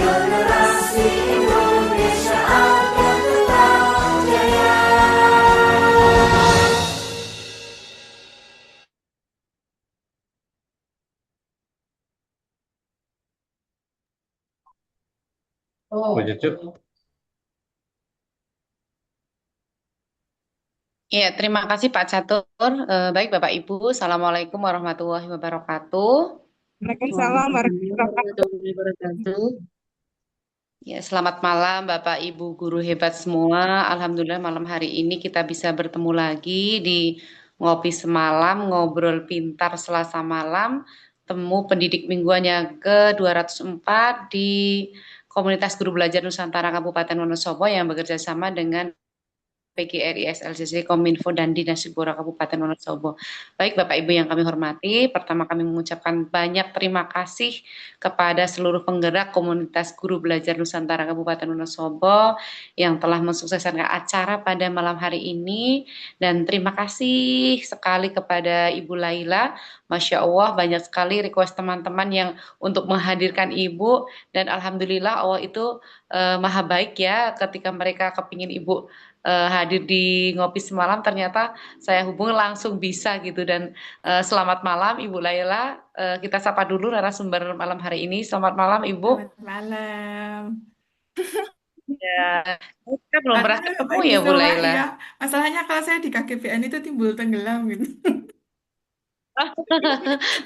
Generasi Indonesia akan tetap jaya. Bu Cucu. Ya, terima kasih Pak Catur. Baik Bapak Ibu, Assalamualaikum warahmatullahi wabarakatuh. Waalaikumsalam warahmatullahi Warahmatullahi wabarakatuh. Ya, selamat malam Bapak Ibu guru hebat semua. Alhamdulillah malam hari ini kita bisa bertemu lagi di Ngopi Semalam, Ngobrol Pintar Selasa Malam, temu pendidik mingguan yang ke-204 di Komunitas Guru Belajar Nusantara Kabupaten Wonosobo yang bekerja sama dengan PGRI SLCC Kominfo dan Dinas Sipura Kabupaten Wonosobo. Baik Bapak Ibu yang kami hormati, pertama kami mengucapkan banyak terima kasih kepada seluruh penggerak komunitas guru belajar Nusantara Kabupaten Wonosobo yang telah mensukseskan acara pada malam hari ini, dan terima kasih sekali kepada Ibu Laila. Masya Allah banyak sekali request teman-teman yang untuk menghadirkan Ibu, dan Alhamdulillah Allah itu maha baik ya, ketika mereka kepingin Ibu hadir di ngopi semalam, ternyata saya hubungi langsung bisa gitu. Dan selamat malam Ibu Laila. Kita sapa dulu narasumber malam hari ini. Selamat malam Ibu. Selamat malam. Ya, kita belum pernah Aduh, ketemu lagi ya Bu soak Laila. ya. Masalahnya kalau saya di KGPN itu timbul tenggelam gitu.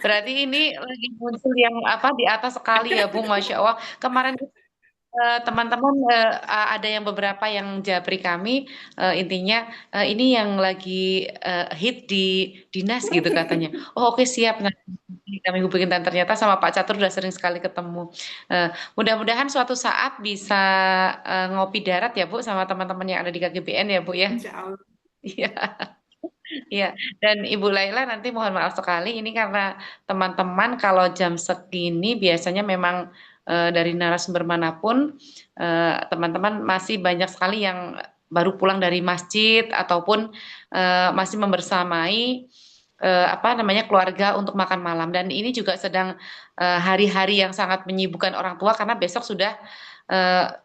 Berarti ini lagi muncul yang apa di atas sekali ya Bu, Masya Allah. Kemarin teman-teman ada yang beberapa yang japri kami, intinya ini yang lagi hit di dinas gitu katanya. Oh oke siap, nah kami hubungin, dan ternyata sama Pak Catur udah sering sekali ketemu. Eh, Mudah-mudahan suatu saat bisa ngopi darat ya Bu sama teman-teman yang ada di KGBN ya Bu ya. Insya Allah. Iya. Iya, dan Ibu Laila nanti mohon maaf sekali ini karena teman-teman kalau jam segini biasanya memang dari narasumber manapun teman-teman masih banyak sekali yang baru pulang dari masjid ataupun masih membersamai apa namanya keluarga untuk makan malam, dan ini juga sedang hari-hari yang sangat menyibukkan orang tua karena besok sudah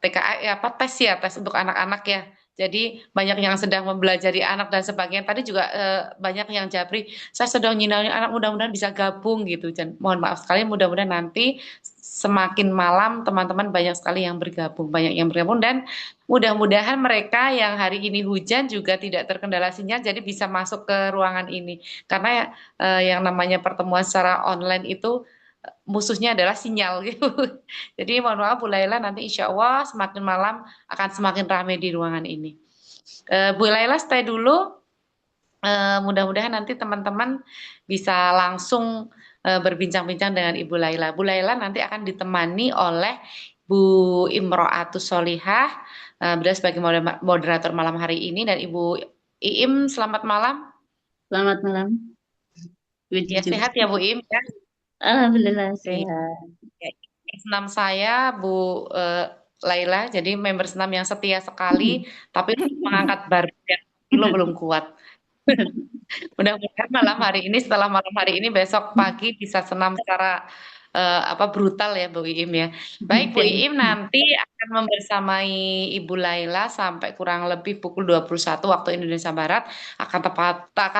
TKA apa tes ya, tes untuk anak-anak ya. Jadi banyak yang sedang mempelajari anak dan sebagainya. Tadi juga banyak yang japri, saya sedang nyinauin anak, mudah-mudahan bisa gabung gitu. Dan mohon maaf sekali, mudah-mudahan nanti semakin malam teman-teman banyak sekali yang bergabung, banyak yang bergabung, dan mudah-mudahan mereka yang hari ini hujan juga tidak terkendala sinyal, jadi bisa masuk ke ruangan ini. Karena yang namanya pertemuan secara online itu musuhnya adalah sinyal gitu. Jadi mohon maaf Bu Laila, nanti insya Allah semakin malam akan semakin ramai di ruangan ini. Bu Laila stay dulu. Mudah-mudahan nanti teman-teman bisa langsung berbincang-bincang dengan Ibu Laila. Bu Laila nanti akan ditemani oleh Bu Imro'atus Solihah, beliau sebagai moderator malam hari ini, dan Ibu Iim, selamat malam. Selamat malam, Bu Ya Cucu. sehat ya Bu Iim ya. Alhamdulillah Iya. sehat. Ya, senam saya Bu eh, Laila, jadi member senam yang setia sekali, tapi mengangkat bar yang kilo belum kuat. Mudah-mudahan malam hari ini, setelah malam hari ini, besok pagi bisa senam secara apa brutal ya Bu Iim ya. Baik Bu Iim nanti akan membersamai Ibu Laila sampai kurang lebih pukul 21 waktu Indonesia Barat. Akan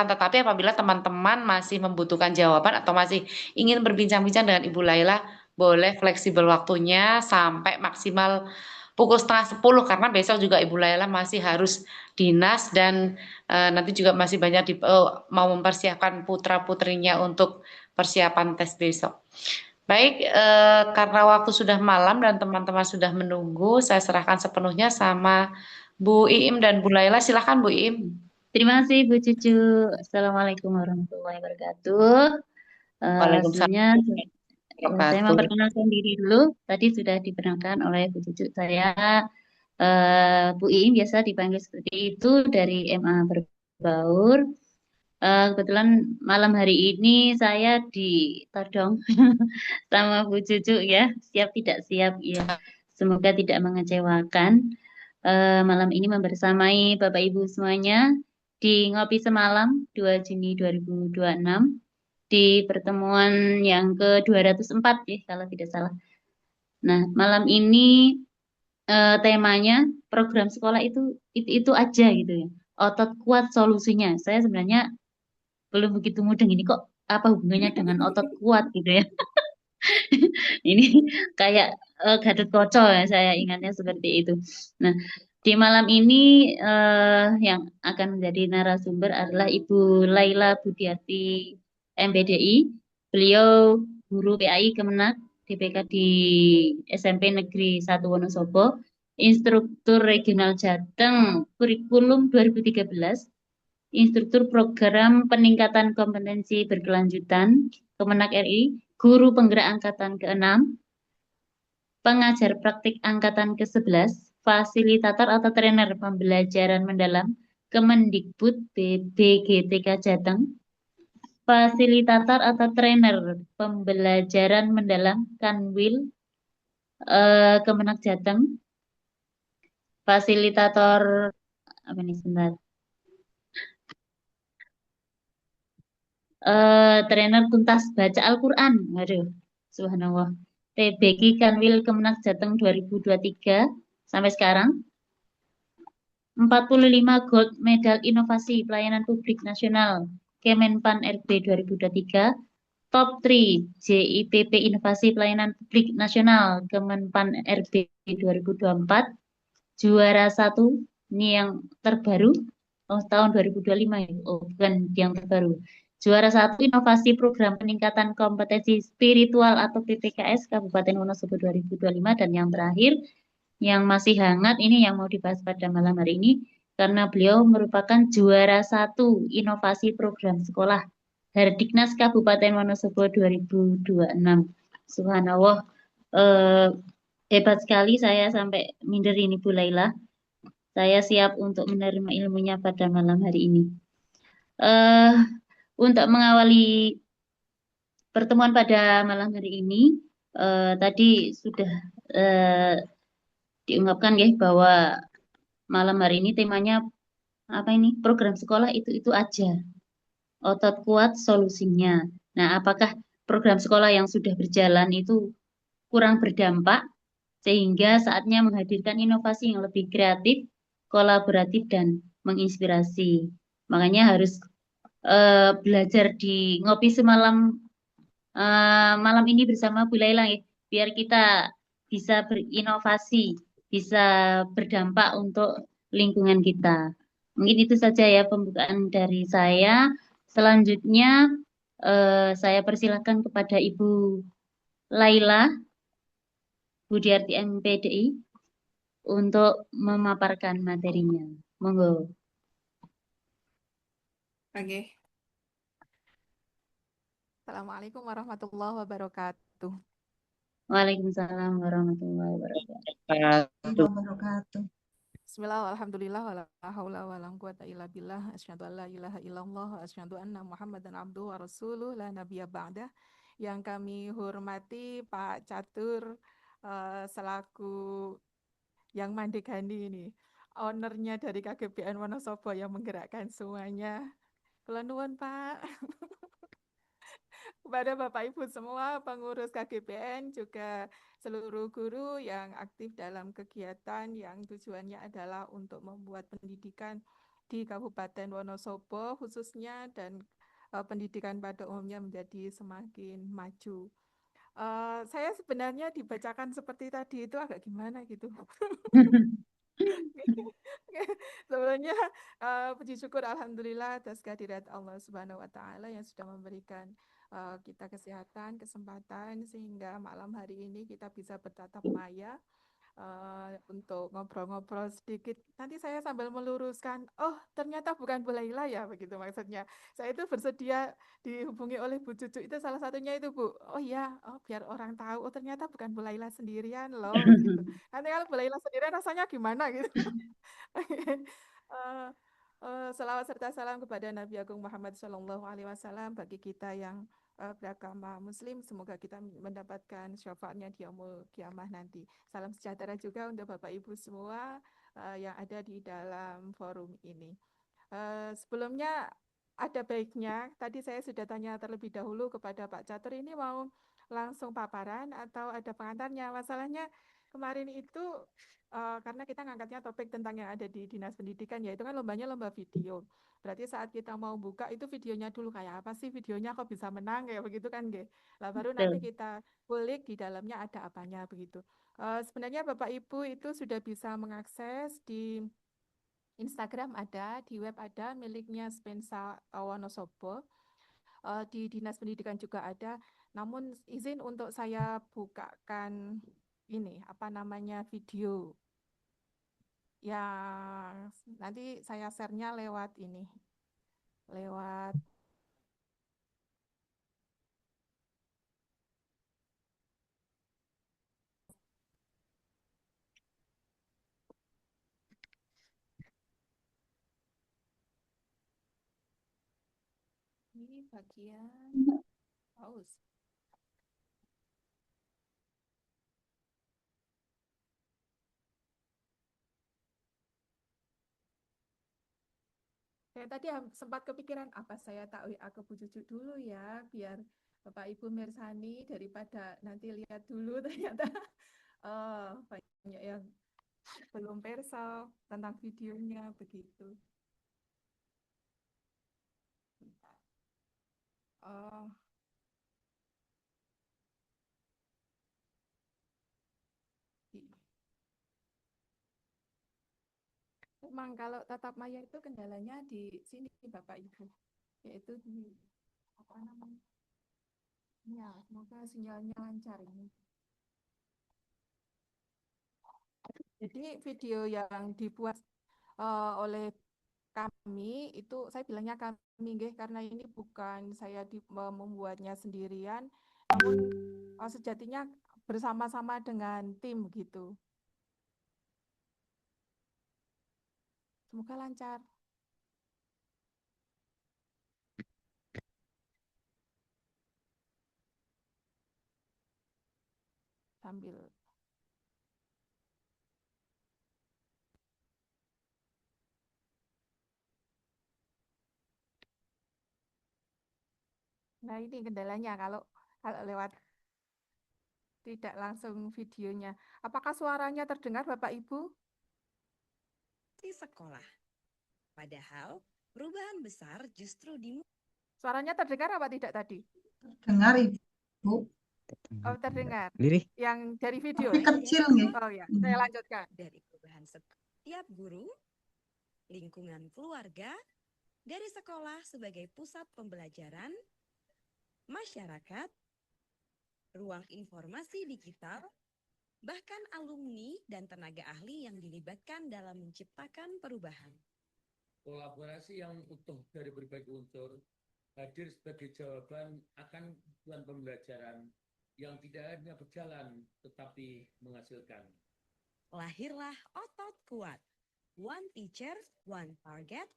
tetapi apabila teman-teman masih membutuhkan jawaban atau masih ingin berbincang-bincang dengan Ibu Laila, boleh fleksibel waktunya sampai maksimal pukul setengah 10, karena besok juga Ibu Laila masih harus dinas, dan nanti juga masih banyak mau mempersiapkan putra-putrinya untuk persiapan tes besok. Baik, karena waktu sudah malam dan teman-teman sudah menunggu, saya serahkan sepenuhnya sama Bu Iim dan Bu Laila. Silahkan Bu Iim. Terima kasih Bu Cucu. Assalamualaikum warahmatullahi wabarakatuh. Waalaikumsalam Sebelumnya saya warahmatullahi wabarakatuh. memperkenalkan diri dulu. Tadi sudah diperkenalkan oleh Bu Cucu. Saya Bu Iim, biasa dipanggil seperti itu dari MA Berbaur. Kebetulan malam hari ini saya ditodong sama Bu Cucu ya. Siap tidak siap ya. Semoga tidak mengecewakan. Malam ini membersamai Bapak Ibu semuanya di Ngopi Semalam 2 Juni 2026 di pertemuan yang ke-204 ya kalau tidak salah. Nah, malam ini temanya program sekolah itu aja gitu ya. Otot kuat solusinya. Saya sebenarnya belum begitu mudeng ini kok apa hubungannya dengan otot kuat gitu ya. Ini kayak Gatot Kaca ya, saya ingatnya seperti itu. Nah, di malam ini yang akan menjadi narasumber adalah Ibu Laila Budiati MPDI. Beliau guru PAI Kemenak DPK di SMP Negeri 1 Wonosobo, instruktur regional Jateng kurikulum 2013, instruktur program peningkatan kompetensi berkelanjutan Kemenak RI, guru penggerak angkatan ke-6, pengajar praktik angkatan ke-11, fasilitator atau trainer pembelajaran mendalam Kemendikbud BGTK Jateng, fasilitator atau trainer pembelajaran mendalam Kanwil Kemenak Jateng, fasilitator apa nih sebentar, trainer tuntas baca Al-Quran, aduh, subhanallah. TBK Kanwil Kemenak Jateng 2023 sampai sekarang. 45 Gold Medal Inovasi Pelayanan Publik Nasional Kemenpan RB 2023, Top 3 JIPP Inovasi Pelayanan Publik Nasional Kemenpan RB 2024, juara 1 ini yang terbaru, tahun 2025 ya, bukan yang terbaru. Juara 1 Inovasi Program Peningkatan Kompetensi Spiritual atau PPKS Kabupaten Wonosobo 2025, dan yang terakhir yang masih hangat ini yang mau dibahas pada malam hari ini karena beliau merupakan juara 1 inovasi program sekolah Hardiknas Kabupaten Wonosobo 2026. Subhanallah, eh, hebat sekali, saya sampai minder ini Bu Laila. Saya siap untuk menerima ilmunya pada malam hari ini. eh untuk mengawali pertemuan pada malam hari ini, tadi sudah eh, diungkapkan ya bahwa malam hari ini temanya apa ini? Program sekolah itu aja. Otot kuat solusinya. Nah, apakah program sekolah yang sudah berjalan itu kurang berdampak sehingga saatnya menghadirkan inovasi yang lebih kreatif, kolaboratif dan menginspirasi. Makanya harus belajar di ngopi semalam malam ini bersama Bu Laila ya, biar kita bisa berinovasi, bisa berdampak untuk lingkungan kita. Mungkin itu saja ya pembukaan dari saya. Selanjutnya saya persilahkan kepada Ibu Laila Budiarti MPDI untuk memaparkan materinya. Monggo. Oke. Assalamualaikum warahmatullahi wabarakatuh. Waalaikumsalam warahmatullahi wabarakatuh. wabarakatuh. Bismillah, alhamdulillah, wala haula wala quwata illa billah, asyhadu an la ilaha illallah, wa asyhadu anna Muhammadan abduhu wa rasuluh, la nabiyya ba'dah. Yang kami hormati Pak Catur selaku yang mandegani ini, ownernya dari KGBN Wonosobo yang menggerakkan semuanya. Kula nuwun Pak. Kepada Bapak Ibu semua pengurus KGBN, juga seluruh guru yang aktif dalam kegiatan yang tujuannya adalah untuk membuat pendidikan di Kabupaten Wonosobo khususnya dan pendidikan pada umumnya menjadi semakin maju. Saya sebenarnya dibacakan seperti tadi itu agak gimana gitu. Sebenarnya puji syukur alhamdulillah atas kehadirat Allah Subhanahu wa taala yang sudah memberikan kita kesehatan, kesempatan sehingga malam hari ini kita bisa bertatap maya untuk ngobrol-ngobrol sedikit. Nanti saya sambil meluruskan, oh ternyata bukan Bu Laila ya, begitu maksudnya. Saya itu bersedia dihubungi oleh Bu Cucu, itu salah satunya itu Bu. Oh iya, oh biar orang tahu, oh ternyata bukan Bu Laila sendirian loh, begitu. Nanti kalau Bu Laila sendirian rasanya gimana gitu. Eh, Selawat serta salam kepada Nabi Agung Muhammad SAW bagi kita yang beragama Muslim. Semoga kita mendapatkan syafaatnya di yaumul kiamah nanti. Salam sejahtera juga untuk Bapak Ibu semua yang ada di dalam forum ini. Sebelumnya ada baiknya, tadi saya sudah tanya terlebih dahulu kepada Pak Catur, ini mau langsung paparan atau ada pengantarnya. Masalahnya kemarin itu karena kita ngangkatnya topik tentang yang ada di Dinas Pendidikan, yaitu kan lombanya lomba video. Berarti saat kita mau buka itu videonya dulu kayak apa sih videonya kok bisa menang kayak begitu kan, Ge. Lah baru nanti Betul. kita kulik di dalamnya ada apanya begitu. Sebenarnya Bapak Ibu itu sudah bisa mengakses di Instagram ada, di web ada, miliknya Spensa Wonosobo. Di Dinas Pendidikan juga ada. Namun izin untuk saya bukakan ini apa namanya video yang nanti saya share-nya lewat ini, lewat ini bagian pause. Saya tadi sempat kepikiran apa saya tak WA ke Bu Cucu dulu ya, biar Bapak Ibu Mirsani daripada nanti lihat dulu ternyata banyak yang belum perso tentang videonya begitu. Oh, memang kalau tatap maya itu kendalanya di sini Bapak Ibu, yaitu di apa namanya? Ya, semoga sinyalnya lancar ini. Jadi video yang dibuat oleh kami itu saya bilangnya kami nggih, karena ini bukan saya membuatnya sendirian, namun sejatinya bersama-sama dengan tim gitu. Semoga lancar. Sambil nah ini kendalanya kalau lewat tidak langsung videonya. Apakah suaranya terdengar Bapak Ibu? Di sekolah. Padahal perubahan besar justru Suaranya terdengar apa tidak tadi? Dengar Ibu, Oh, terdengar. Diri. Yang dari video tapi ya? kecil nih. Oh ya, saya lanjutkan. dari perubahan setiap guru, lingkungan keluarga, dari sekolah sebagai pusat pembelajaran, masyarakat, ruang informasi digital, bahkan alumni dan tenaga ahli yang dilibatkan dalam menciptakan perubahan. Kolaborasi yang utuh dari berbagai unsur hadir sebagai jawaban akan kebutuhan pembelajaran yang tidak hanya berjalan tetapi menghasilkan. Lahirlah otot kuat. One teacher, one target.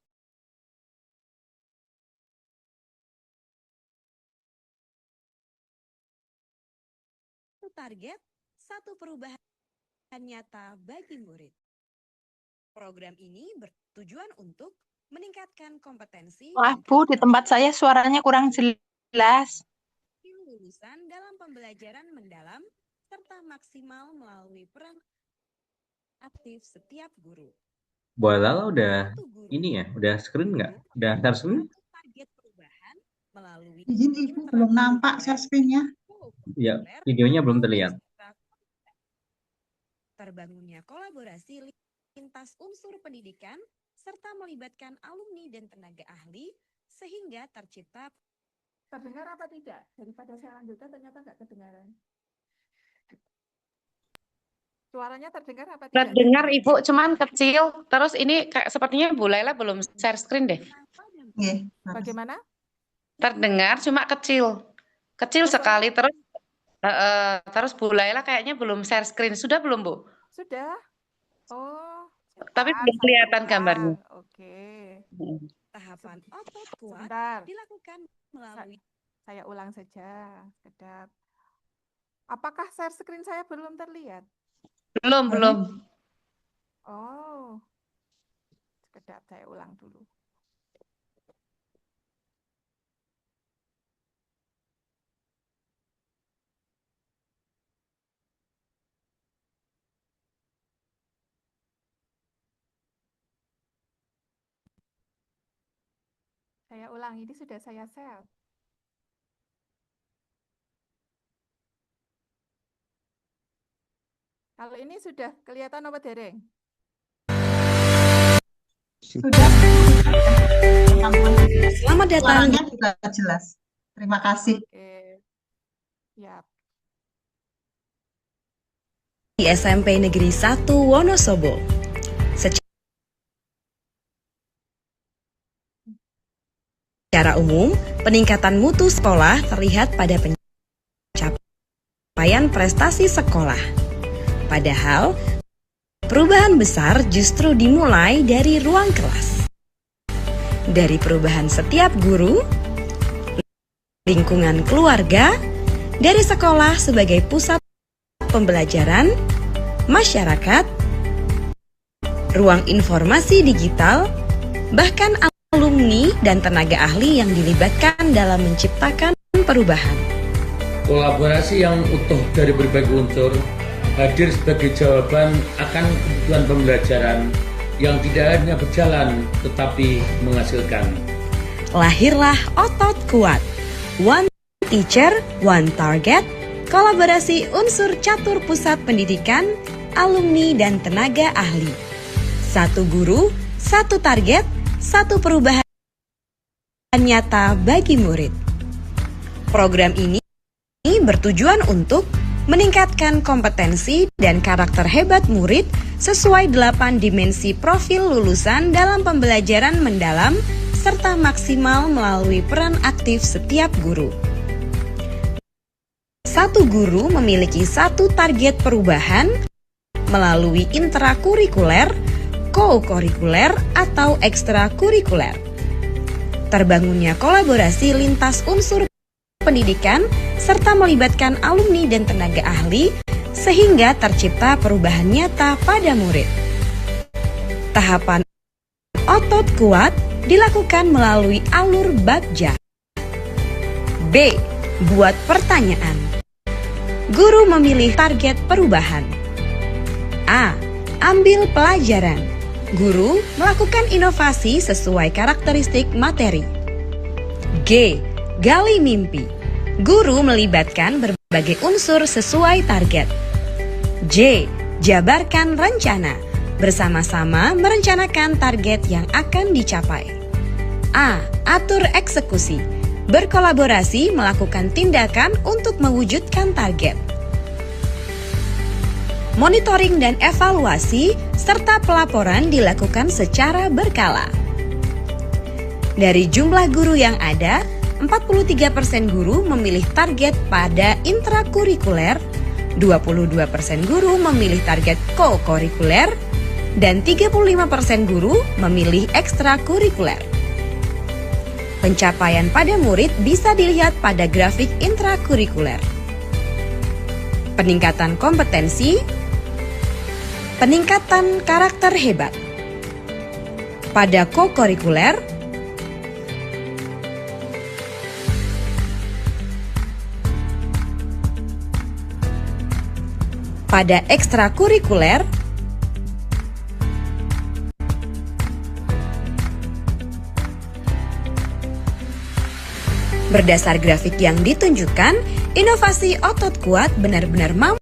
Satu target, satu perubahan nyata bagi murid. Program ini bertujuan untuk meningkatkan kompetensi Wah, Bu, di tempat saya suaranya kurang jelas. lulusan dalam pembelajaran mendalam serta maksimal melalui peran aktif setiap guru. Bu Lala udah Satu guru, ini ya, udah screen nggak? Udah share screen? satu target perubahan melalui Izin Ibu, belum nampak share screen-nya. Ya, videonya belum terlihat. Terbangunnya kolaborasi lintas unsur pendidikan serta melibatkan alumni dan tenaga ahli sehingga tercipta. Terdengar apa tidak? Daripada saya lanjutkan ternyata nggak kedengaran. Suaranya terdengar apa tidak? Terdengar Ibu, cuman kecil. Terus ini kayak sepertinya Bu Laila belum share screen deh. Nggih, Bagaimana? Terdengar cuma kecil. Kecil sekali. Terus Bu Laila kayaknya belum share screen. Sudah belum, Bu? Sudah. Oh, Tapi sebentar, belum saya kelihatan ulang. gambarnya. Oke. Tahapan otot kuat Sebentar. dilakukan melalui. Saya ulang saja. Sekedap. Apakah share screen saya belum terlihat? Belum. Oh. Sekedap saya ulang dulu. Saya ulang, ini sudah saya share. Kalau ini sudah kelihatan apa dereng? Sudah. Selamat datang Suaranya juga jelas. Terima kasih. Oke. Siap. di SMP Negeri 1 Wonosobo. Secara umum, peningkatan mutu sekolah terlihat pada pencapaian prestasi sekolah. Padahal, perubahan besar justru dimulai dari ruang kelas. Dari perubahan setiap guru, lingkungan keluarga, dari sekolah sebagai pusat pembelajaran, masyarakat, ruang informasi digital, bahkan alumni dan tenaga ahli yang dilibatkan dalam menciptakan perubahan. Kolaborasi yang utuh dari berbagai unsur hadir sebagai jawaban akan kebutuhan pembelajaran yang tidak hanya berjalan tetapi menghasilkan. Lahirlah Otot Kuat, One Teacher, One Target, kolaborasi unsur catur pusat pendidikan, alumni dan tenaga ahli. Satu guru, satu target, satu perubahan nyata bagi murid. Program ini bertujuan untuk meningkatkan kompetensi dan karakter hebat murid sesuai 8 dimensi profil lulusan dalam pembelajaran mendalam serta maksimal melalui peran aktif setiap guru. Satu guru memiliki satu target perubahan melalui intrakurikuler, co-kurikuler, atau ekstrakurikuler. Terbangunnya kolaborasi lintas unsur pendidikan serta melibatkan alumni dan tenaga ahli sehingga tercipta perubahan nyata pada murid. Tahapan Otot Kuat dilakukan melalui alur Bagja. B. Buat pertanyaan. Guru memilih target perubahan. A. Ambil pelajaran. Guru melakukan inovasi sesuai karakteristik materi. G. Gali mimpi. Guru melibatkan berbagai unsur sesuai target. J. Jabarkan rencana. Bersama-sama merencanakan target yang akan dicapai. A. Atur eksekusi. Berkolaborasi melakukan tindakan untuk mewujudkan target. Monitoring dan evaluasi serta pelaporan dilakukan secara berkala. Dari jumlah guru yang ada, 43% guru memilih target pada intrakurikuler, 22% guru memilih target co-kurikuler, dan 35% guru memilih ekstrakurikuler. Pencapaian pada murid bisa dilihat pada grafik intrakurikuler. Peningkatan kompetensi, peningkatan karakter hebat. Pada co-kurikuler, pada ekstrakurikuler, berdasar grafik yang ditunjukkan, inovasi Otot Kuat benar-benar mampu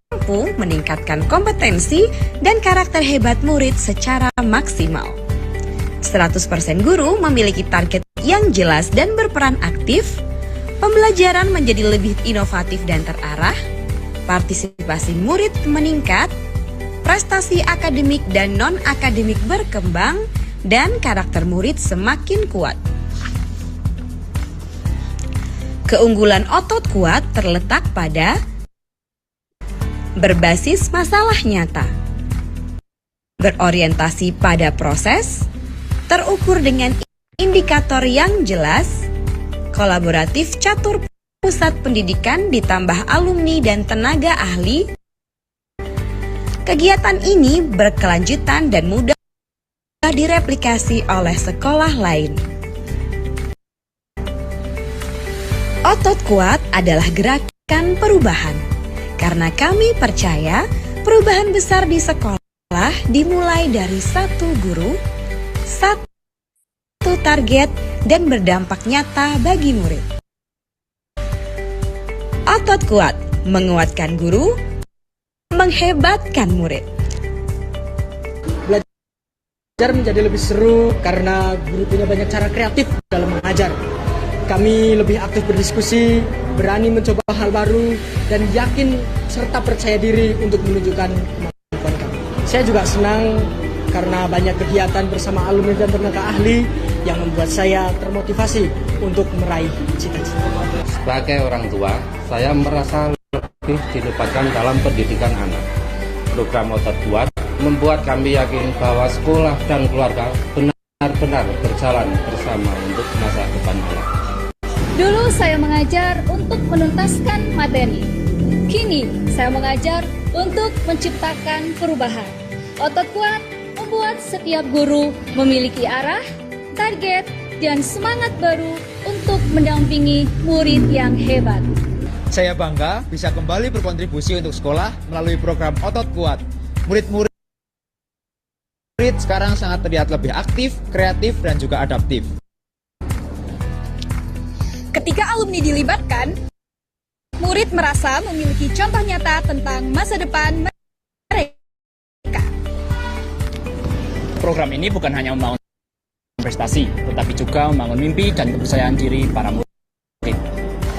meningkatkan kompetensi dan karakter hebat murid secara maksimal. 100% guru memiliki target yang jelas dan berperan aktif, pembelajaran menjadi lebih inovatif dan terarah, partisipasi murid meningkat, prestasi akademik dan non-akademik berkembang, dan karakter murid semakin kuat. Keunggulan Otot Kuat terletak pada berbasis masalah nyata, berorientasi pada proses, terukur dengan indikator yang jelas, kolaboratif catur pusat pendidikan ditambah alumni dan tenaga ahli. Kegiatan ini berkelanjutan dan mudah direplikasi oleh sekolah lain. Otot Kuat adalah gerakan perubahan, karena kami percaya perubahan besar di sekolah dimulai dari satu guru, satu target dan berdampak nyata bagi murid. Otot kuat, menguatkan guru, menghebatkan murid. Belajar menjadi lebih seru karena guru punya banyak cara kreatif dalam mengajar. Kami lebih aktif berdiskusi, berani mencoba hal baru, dan yakin serta percaya diri untuk menunjukkan kemampuan kami. Saya juga senang karena banyak kegiatan bersama alumni dan tenaga ahli yang membuat saya termotivasi untuk meraih cita-cita. Sebagai orang tua, saya merasa lebih dilibatkan dalam pendidikan anak. Program Otot Kuat membuat kami yakin bahwa sekolah dan keluarga benar-benar berjalan bersama untuk masa depan anak. Dulu saya mengajar untuk menuntaskan materi. Kini saya mengajar untuk menciptakan perubahan. Otot Kuat membuat setiap guru memiliki arah, target, dan semangat baru untuk mendampingi murid yang hebat. Saya bangga bisa kembali berkontribusi untuk sekolah melalui program Otot Kuat. Murid-murid sekarang sangat terlihat lebih aktif, kreatif, dan juga adaptif. Ketika alumni dilibatkan, murid merasa memiliki contoh nyata tentang masa depan mereka. Program ini bukan hanya membangun prestasi, tetapi juga membangun mimpi dan kepercayaan diri para murid.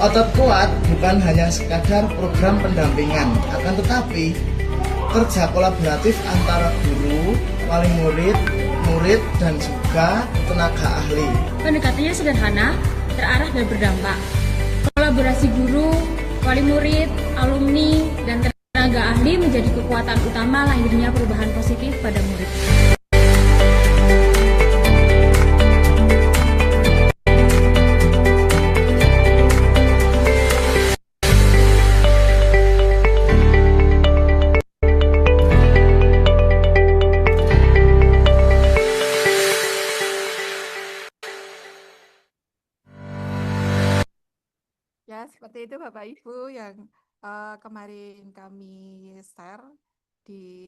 Otot Kuat bukan hanya sekadar program pendampingan, akan tetapi kerja kolaboratif antara guru, wali murid, murid, dan juga tenaga ahli. Pendekatannya sederhana, terarah dan berdampak. Kolaborasi guru, wali murid, alumni, dan tenaga ahli menjadi kekuatan utama lahirnya perubahan positif pada murid. Ya, seperti itu Bapak Ibu yang kemarin kami share di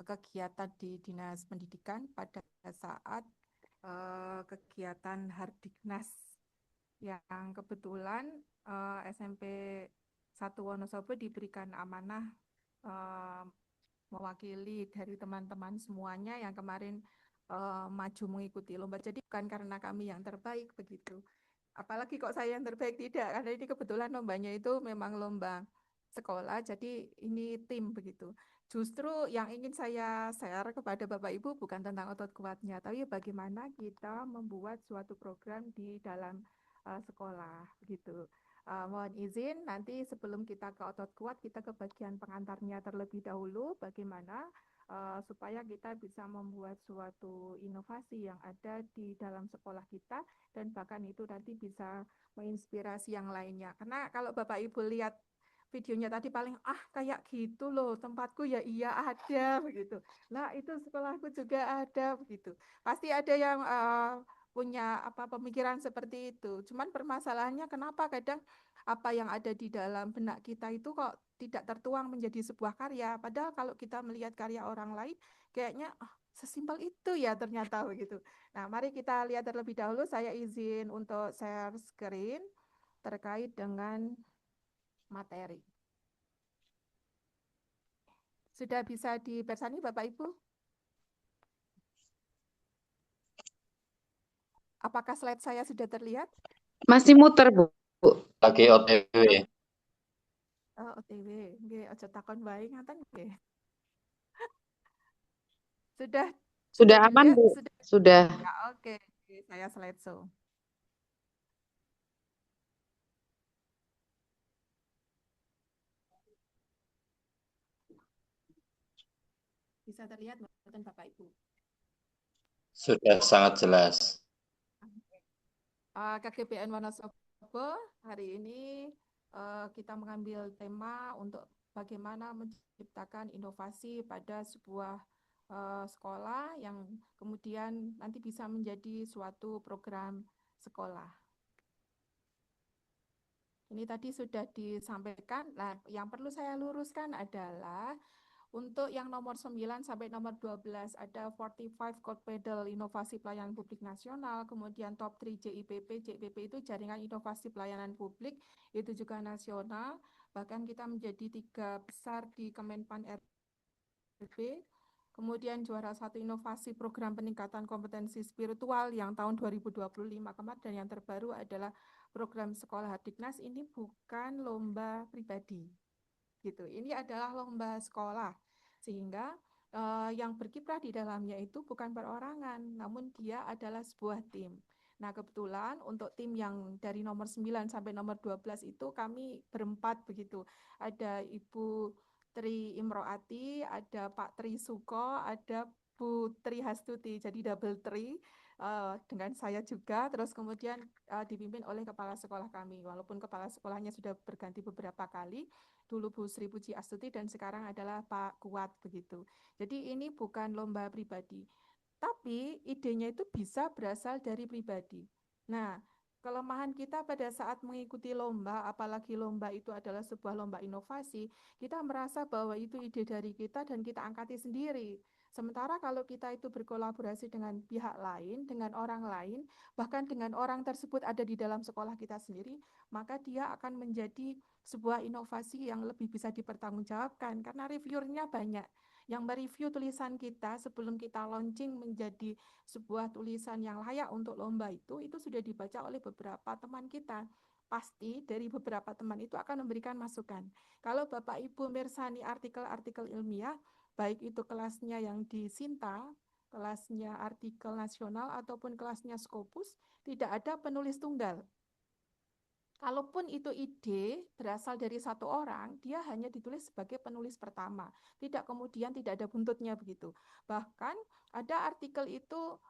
kegiatan di Dinas Pendidikan pada saat kegiatan Hardiknas yang kebetulan SMP 1 Wonosobo diberikan amanah mewakili dari teman-teman semuanya yang kemarin maju mengikuti lomba. Jadi bukan karena kami yang terbaik begitu. Apalagi kok saya yang terbaik, tidak, karena ini kebetulan lombanya itu memang lomba sekolah, jadi ini tim begitu. Justru yang ingin saya share kepada Bapak Ibu bukan tentang otot kuatnya, tapi bagaimana kita membuat suatu program di dalam sekolah begitu. Mohon izin nanti sebelum kita ke otot kuat, kita ke bagian pengantarnya terlebih dahulu, bagaimana supaya kita bisa membuat suatu inovasi yang ada di dalam sekolah kita dan bahkan itu nanti bisa menginspirasi yang lainnya. Karena kalau Bapak Ibu lihat videonya tadi paling kayak gitu loh, tempatku ya iya ada begitu. Nah, itu sekolahku juga ada begitu. Pasti ada yang punya pemikiran seperti itu. Cuman permasalahannya kenapa kadang apa yang ada di dalam benak kita itu kok tidak tertuang menjadi sebuah karya. Padahal kalau kita melihat karya orang lain, kayaknya sesimpel itu ya ternyata begitu. Nah, mari kita lihat terlebih dahulu. Saya izin untuk share screen terkait dengan materi. Sudah bisa dipersani Bapak Ibu? Apakah slide saya sudah terlihat? Masih muter, Bu. Lagi OTW. Oh, OTW. Nggih, aja takon bae ngaten nggih. Sudah aman, dilihat? Bu? Sudah. Ya, oke. Saya slideshow. Bisa terlihat mboten Bapak Ibu? Sudah sangat jelas. KGBN Wonosobo hari ini kita mengambil tema untuk bagaimana menciptakan inovasi pada sebuah sekolah yang kemudian nanti bisa menjadi suatu program sekolah. Ini tadi sudah disampaikan. Nah, yang perlu saya luruskan adalah Untuk yang nomor 9 sampai nomor 12 ada 45 Gold Medal Inovasi Pelayanan Publik Nasional, kemudian top 3 JIPP. JIPP itu Jaringan Inovasi Pelayanan Publik, itu juga nasional. Bahkan kita menjadi 3 besar di Kemenpan RB. Kemudian juara 1 inovasi program peningkatan kompetensi spiritual yang tahun 2025 kemarin, dan yang terbaru adalah program sekolah Hardiknas. Ini bukan lomba pribadi gitu. Ini adalah lomba sekolah, sehingga yang berkiprah di dalamnya itu bukan perorangan, namun dia adalah sebuah tim. Nah, kebetulan untuk tim yang dari nomor 9 sampai nomor 12 itu kami berempat begitu. Ada Ibu Tri Imroati, ada Pak Tri Suko, ada Bu Tri Hastuti, jadi double Tri. Dengan saya juga, terus kemudian dipimpin oleh kepala sekolah kami, walaupun kepala sekolahnya sudah berganti beberapa kali, dulu Bu Sri Puji Astuti dan sekarang adalah Pak Kuat begitu. Jadi ini bukan lomba pribadi, tapi idenya itu bisa berasal dari pribadi. Nah, kelemahan kita pada saat mengikuti lomba, apalagi lomba itu adalah sebuah lomba inovasi, kita merasa bahwa itu ide dari kita dan kita angkati sendiri. Sementara kalau kita itu berkolaborasi dengan pihak lain, dengan orang lain, bahkan dengan orang tersebut ada di dalam sekolah kita sendiri, maka dia akan menjadi sebuah inovasi yang lebih bisa dipertanggungjawabkan karena reviewernya banyak. Yang mereview tulisan kita sebelum kita launching menjadi sebuah tulisan yang layak untuk lomba itu sudah dibaca oleh beberapa teman kita. Pasti dari beberapa teman itu akan memberikan masukan. Kalau Bapak Ibu mirsani artikel-artikel ilmiah, baik itu kelasnya yang di Sinta, kelasnya artikel nasional, ataupun kelasnya Scopus, tidak ada penulis tunggal. Kalaupun itu ide berasal dari satu orang, dia hanya ditulis sebagai penulis pertama. Tidak kemudian tidak ada buntutnya begitu. Bahkan ada artikel itu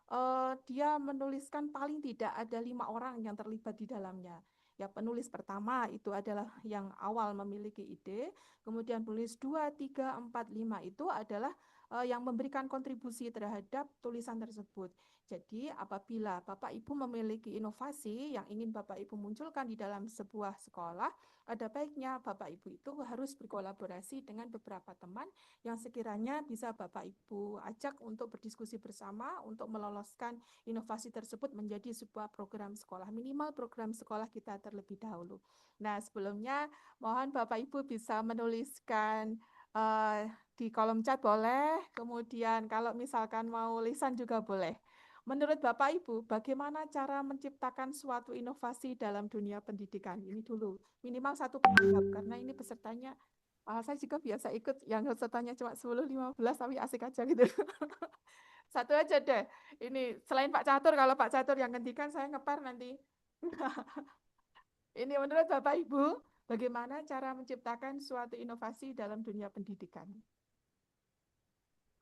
dia menuliskan paling tidak ada 5 orang yang terlibat di dalamnya. Ya, penulis pertama itu adalah yang awal memiliki ide, kemudian penulis 2, 3, 4, 5 itu adalah yang memberikan kontribusi terhadap tulisan tersebut. Jadi apabila Bapak Ibu memiliki inovasi yang ingin Bapak Ibu munculkan di dalam sebuah sekolah, ada baiknya Bapak Ibu itu harus berkolaborasi dengan beberapa teman yang sekiranya bisa Bapak Ibu ajak untuk berdiskusi bersama untuk meloloskan inovasi tersebut menjadi sebuah program sekolah, minimal program sekolah kita terlebih dahulu. Nah, sebelumnya mohon Bapak Ibu bisa menuliskan di kolom chat boleh, kemudian kalau misalkan mau lisan juga boleh. Menurut Bapak Ibu, bagaimana cara menciptakan suatu inovasi dalam dunia pendidikan? Ini dulu, minimal 1 paragraf, karena ini pesertanya, saya juga biasa ikut yang pesertanya cuma 10-15, tapi asik aja gitu. 1 aja deh. Ini selain Pak Catur, kalau Pak Catur yang ngendikan, saya ngepar nanti. Ini menurut Bapak Ibu, bagaimana cara menciptakan suatu inovasi dalam dunia pendidikan?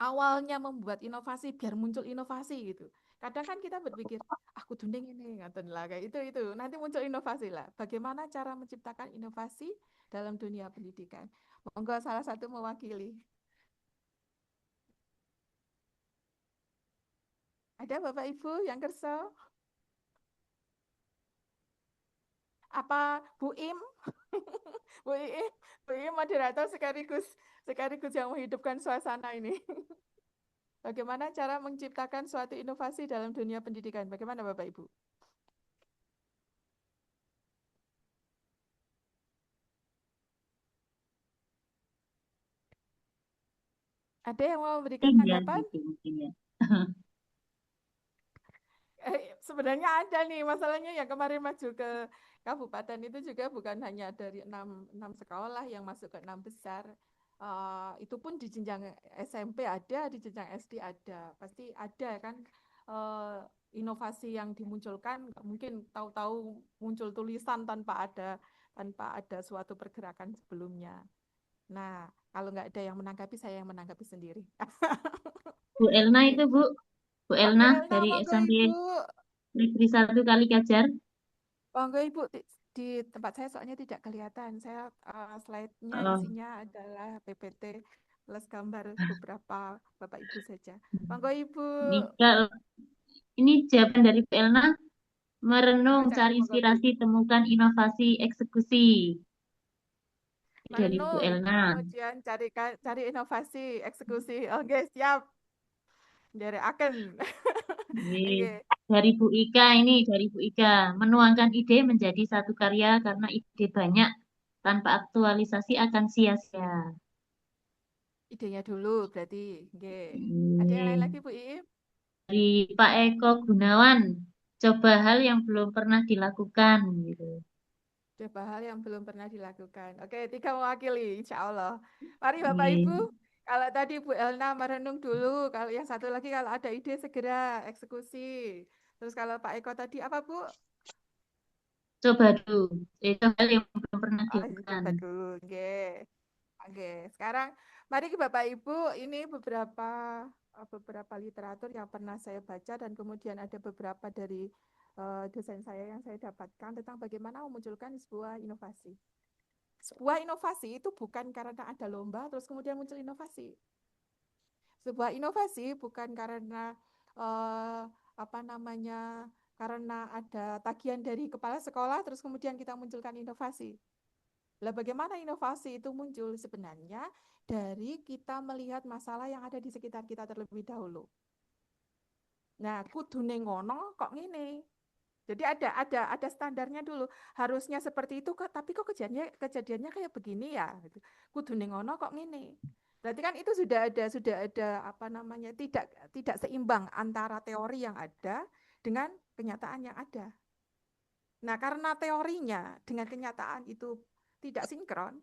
Awalnya membuat inovasi biar muncul inovasi gitu. Kadang kan kita berpikir, aku dunding ini, ngaten lah kayak itu. Nanti muncul inovasi lah. Bagaimana cara menciptakan inovasi dalam dunia pendidikan? Monggo salah satu mewakili. Ada Bapak Ibu yang kerso? Apa Bu Im? Bu Im moderator sekaligus yang menghidupkan suasana ini. Bagaimana cara menciptakan suatu inovasi dalam dunia pendidikan? Bagaimana Bapak Ibu? Ada yang mau memberikan tanggapan? Sebenarnya ada nih, masalahnya yang kemarin maju ke kabupaten itu juga bukan hanya dari 6 sekolah yang masuk ke 6 besar. Itu pun di jenjang SMP ada, di jenjang SD ada. Pasti ada kan inovasi yang dimunculkan, mungkin tahu-tahu muncul tulisan tanpa ada suatu pergerakan sebelumnya. Nah, kalau nggak ada yang menanggapi, saya yang menanggapi sendiri. Bu Elna itu Bu Elna dari SMP Negeri 1 Kalikajar. Monggo Ibu, di tempat saya soalnya tidak kelihatan. Saya slide-nya isinya adalah PPT plus gambar beberapa Bapak Ibu saja. Monggo Ibu. Ini jawaban dari Bu Elna. Merenung, cari inspirasi, temukan inovasi, eksekusi. Dari Bu merenung, Elna. kemudian cari inovasi, eksekusi. Oke, siap. Akan. Oke. Dari Bu Ika ini, dari Bu Ika, menuangkan ide menjadi satu karya karena ide banyak tanpa aktualisasi akan sia-sia. Idenya dulu berarti. Oke. Ada yang lain lagi Bu Iim? Dari Pak Eko Gunawan, coba hal yang belum pernah dilakukan gitu. Coba hal yang belum pernah dilakukan. Oke, 3 mewakili, insya Allah. Mari Bapak Ibu, kalau tadi Bu Elna merenung dulu, kalau yang satu lagi kalau ada ide segera eksekusi. Terus kalau Pak Eko tadi apa Bu? Coba dulu, itu hal yang belum pernah Oh, dilakukan. coba dulu. Oke. Oke, sekarang mari ke Bapak Ibu, ini beberapa literatur yang pernah saya baca dan kemudian ada beberapa dari dosen saya yang saya dapatkan tentang bagaimana memunculkan sebuah inovasi. Sebuah inovasi itu bukan karena ada lomba terus kemudian muncul inovasi. Sebuah inovasi bukan karena karena ada tagihan dari kepala sekolah terus kemudian kita munculkan inovasi. Lah bagaimana inovasi itu muncul sebenarnya dari kita melihat masalah yang ada di sekitar kita terlebih dahulu. Nah, kudune ngono kok ngene. Jadi ada standarnya dulu. Harusnya seperti itu kok, tapi kok kejadiannya kayak begini ya gitu. Kudune ngono kok ngene. Berarti kan itu sudah ada tidak seimbang antara teori yang ada dengan kenyataan yang ada. Nah, karena teorinya dengan kenyataan itu tidak sinkron,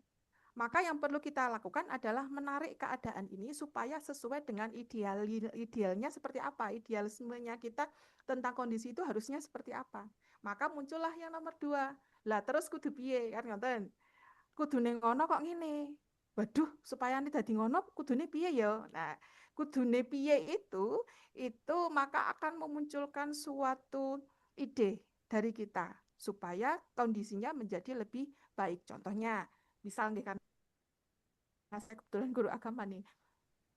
maka yang perlu kita lakukan adalah menarik keadaan ini supaya sesuai dengan idealnya seperti apa, idealismenya kita tentang kondisi itu harusnya seperti apa. Maka muncullah yang nomor 2. Lah terus kudu piye kan ngoten. Kudune ngono kok ngene. Waduh, supaya ini dadi ngono kudune piye ya? Nah, kudune piye itu maka akan memunculkan suatu ide dari kita supaya kondisinya menjadi lebih baik. Contohnya, misal nih, karena saya kebetulan guru agama nih,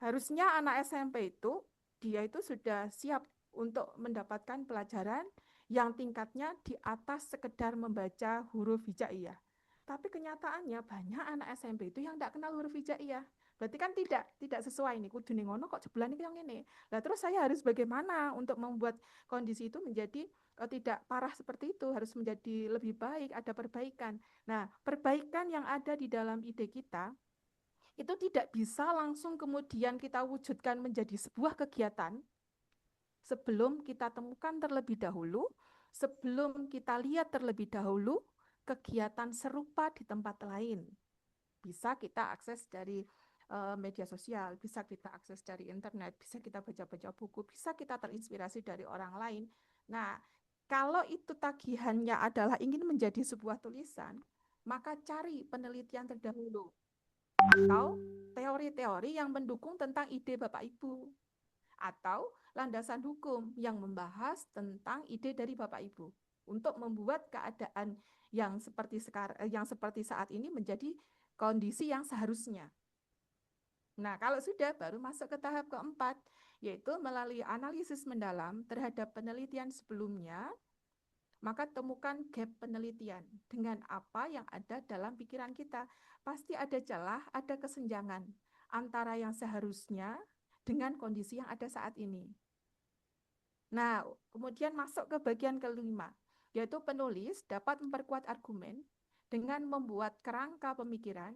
harusnya anak SMP itu dia itu sudah siap untuk mendapatkan pelajaran yang tingkatnya di atas sekedar membaca huruf hijaiyah. Tapi kenyataannya banyak anak SMP itu yang tidak kenal huruf hijaiyah. Berarti kan tidak sesuai nih. Kudune ngono kok jebulan iki yang ini. Lah terus saya harus bagaimana untuk membuat kondisi itu menjadi tidak parah seperti itu, harus menjadi lebih baik, ada perbaikan. Nah, perbaikan yang ada di dalam ide kita itu tidak bisa langsung kemudian kita wujudkan menjadi sebuah kegiatan sebelum kita temukan terlebih dahulu, sebelum kita lihat terlebih dahulu kegiatan serupa di tempat lain. Bisa kita akses dari media sosial, bisa kita akses dari internet, bisa kita baca-baca buku, bisa kita terinspirasi dari orang lain. Nah, kalau itu tagihannya adalah ingin menjadi sebuah tulisan, maka cari penelitian terdahulu atau teori-teori yang mendukung tentang ide Bapak Ibu atau landasan hukum yang membahas tentang ide dari Bapak Ibu untuk membuat keadaan yang seperti saat ini menjadi kondisi yang seharusnya. Nah, kalau sudah baru masuk ke tahap keempat, yaitu melalui analisis mendalam terhadap penelitian sebelumnya, maka temukan gap penelitian dengan apa yang ada dalam pikiran kita. Pasti ada celah, ada kesenjangan antara yang seharusnya dengan kondisi yang ada saat ini. Nah, kemudian masuk ke bagian kelima, yaitu penulis dapat memperkuat argumen dengan membuat kerangka pemikiran,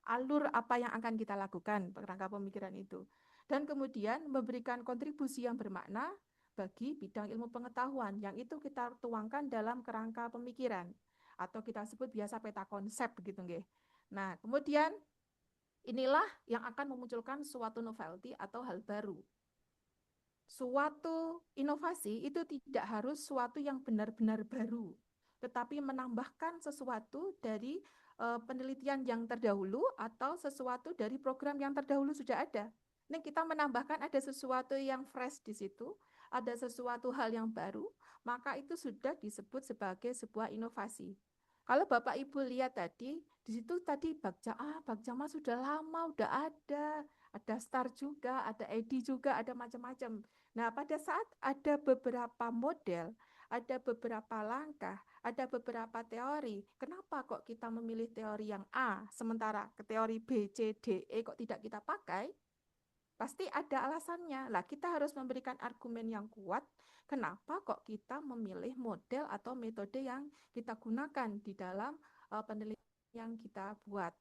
alur apa yang akan kita lakukan, kerangka pemikiran itu. Dan kemudian memberikan kontribusi yang bermakna bagi bidang ilmu pengetahuan, yang itu kita tuangkan dalam kerangka pemikiran, atau kita sebut biasa peta konsep, begitu nggih. Nah, kemudian inilah yang akan memunculkan suatu novelty atau hal baru. Suatu inovasi itu tidak harus suatu yang benar-benar baru, tetapi menambahkan sesuatu dari penelitian yang terdahulu atau sesuatu dari program yang terdahulu sudah ada. Ini kita menambahkan ada sesuatu yang fresh di situ, ada sesuatu hal yang baru, maka itu sudah disebut sebagai sebuah inovasi. Kalau Bapak Ibu lihat tadi, di situ tadi Bagjama sudah lama, udah ada Star juga, ada Edi juga, ada macam-macam. Nah, pada saat ada beberapa model, ada beberapa langkah, ada beberapa teori. Kenapa kok kita memilih teori yang A, sementara ke teori B, C, D, E kok tidak kita pakai? Pasti ada alasannya. Lah, kita harus memberikan argumen yang kuat. Kenapa kok kita memilih model atau metode yang kita gunakan di dalam penelitian yang kita buat.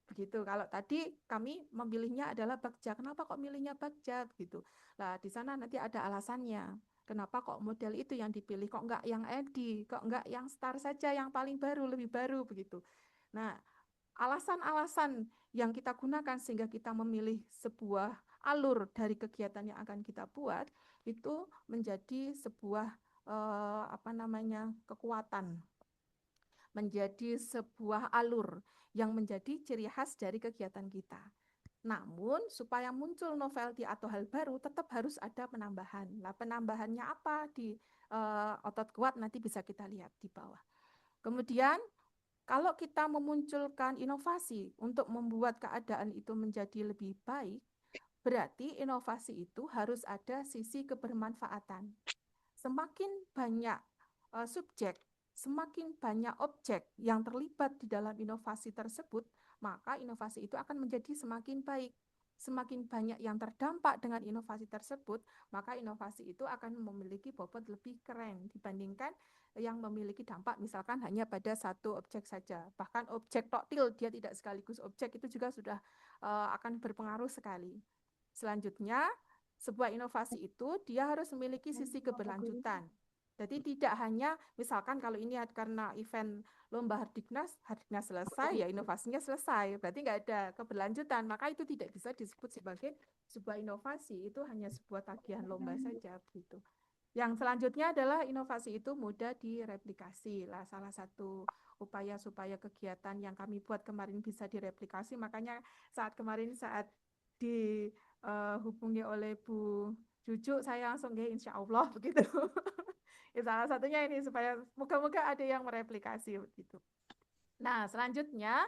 Begitu. Kalau tadi kami memilihnya adalah Bagja. Kenapa kok milihnya Bagja? Begitu. Lah, di sana nanti ada alasannya. Kenapa kok model itu yang dipilih? Kok enggak yang Edi? Kok enggak yang Star saja yang paling baru, lebih baru begitu. Nah, alasan-alasan yang kita gunakan sehingga kita memilih sebuah alur dari kegiatan yang akan kita buat itu menjadi sebuah kekuatan, menjadi sebuah alur yang menjadi ciri khas dari kegiatan kita. Namun, supaya muncul novelty atau hal baru, tetap harus ada penambahan. Nah, penambahannya apa di otot kuat nanti bisa kita lihat di bawah. Kemudian, kalau kita memunculkan inovasi untuk membuat keadaan itu menjadi lebih baik, berarti inovasi itu harus ada sisi kebermanfaatan. Semakin banyak subjek, semakin banyak objek yang terlibat di dalam inovasi tersebut, maka inovasi itu akan menjadi semakin baik. Semakin banyak yang terdampak dengan inovasi tersebut, maka inovasi itu akan memiliki bobot lebih keren dibandingkan yang memiliki dampak misalkan hanya pada satu objek saja. Bahkan objek toktil, dia tidak sekaligus objek, itu juga sudah akan berpengaruh sekali. Selanjutnya, sebuah inovasi itu dia harus memiliki sisi keberlanjutan. Jadi tidak hanya misalkan kalau ini karena event lomba Hardiknas selesai, ya inovasinya selesai, berarti nggak ada keberlanjutan, maka itu tidak bisa disebut sebagai sebuah inovasi, itu hanya sebuah tagihan lomba saja begitu. Yang selanjutnya adalah inovasi itu mudah direplikasi. Lah, salah satu upaya supaya kegiatan yang kami buat kemarin bisa direplikasi, makanya saat dihubungi oleh Bu Juju, saya langsung insya Allah begitu. Salah satunya ini supaya moga-moga ada yang mereplikasi begitu. Nah, selanjutnya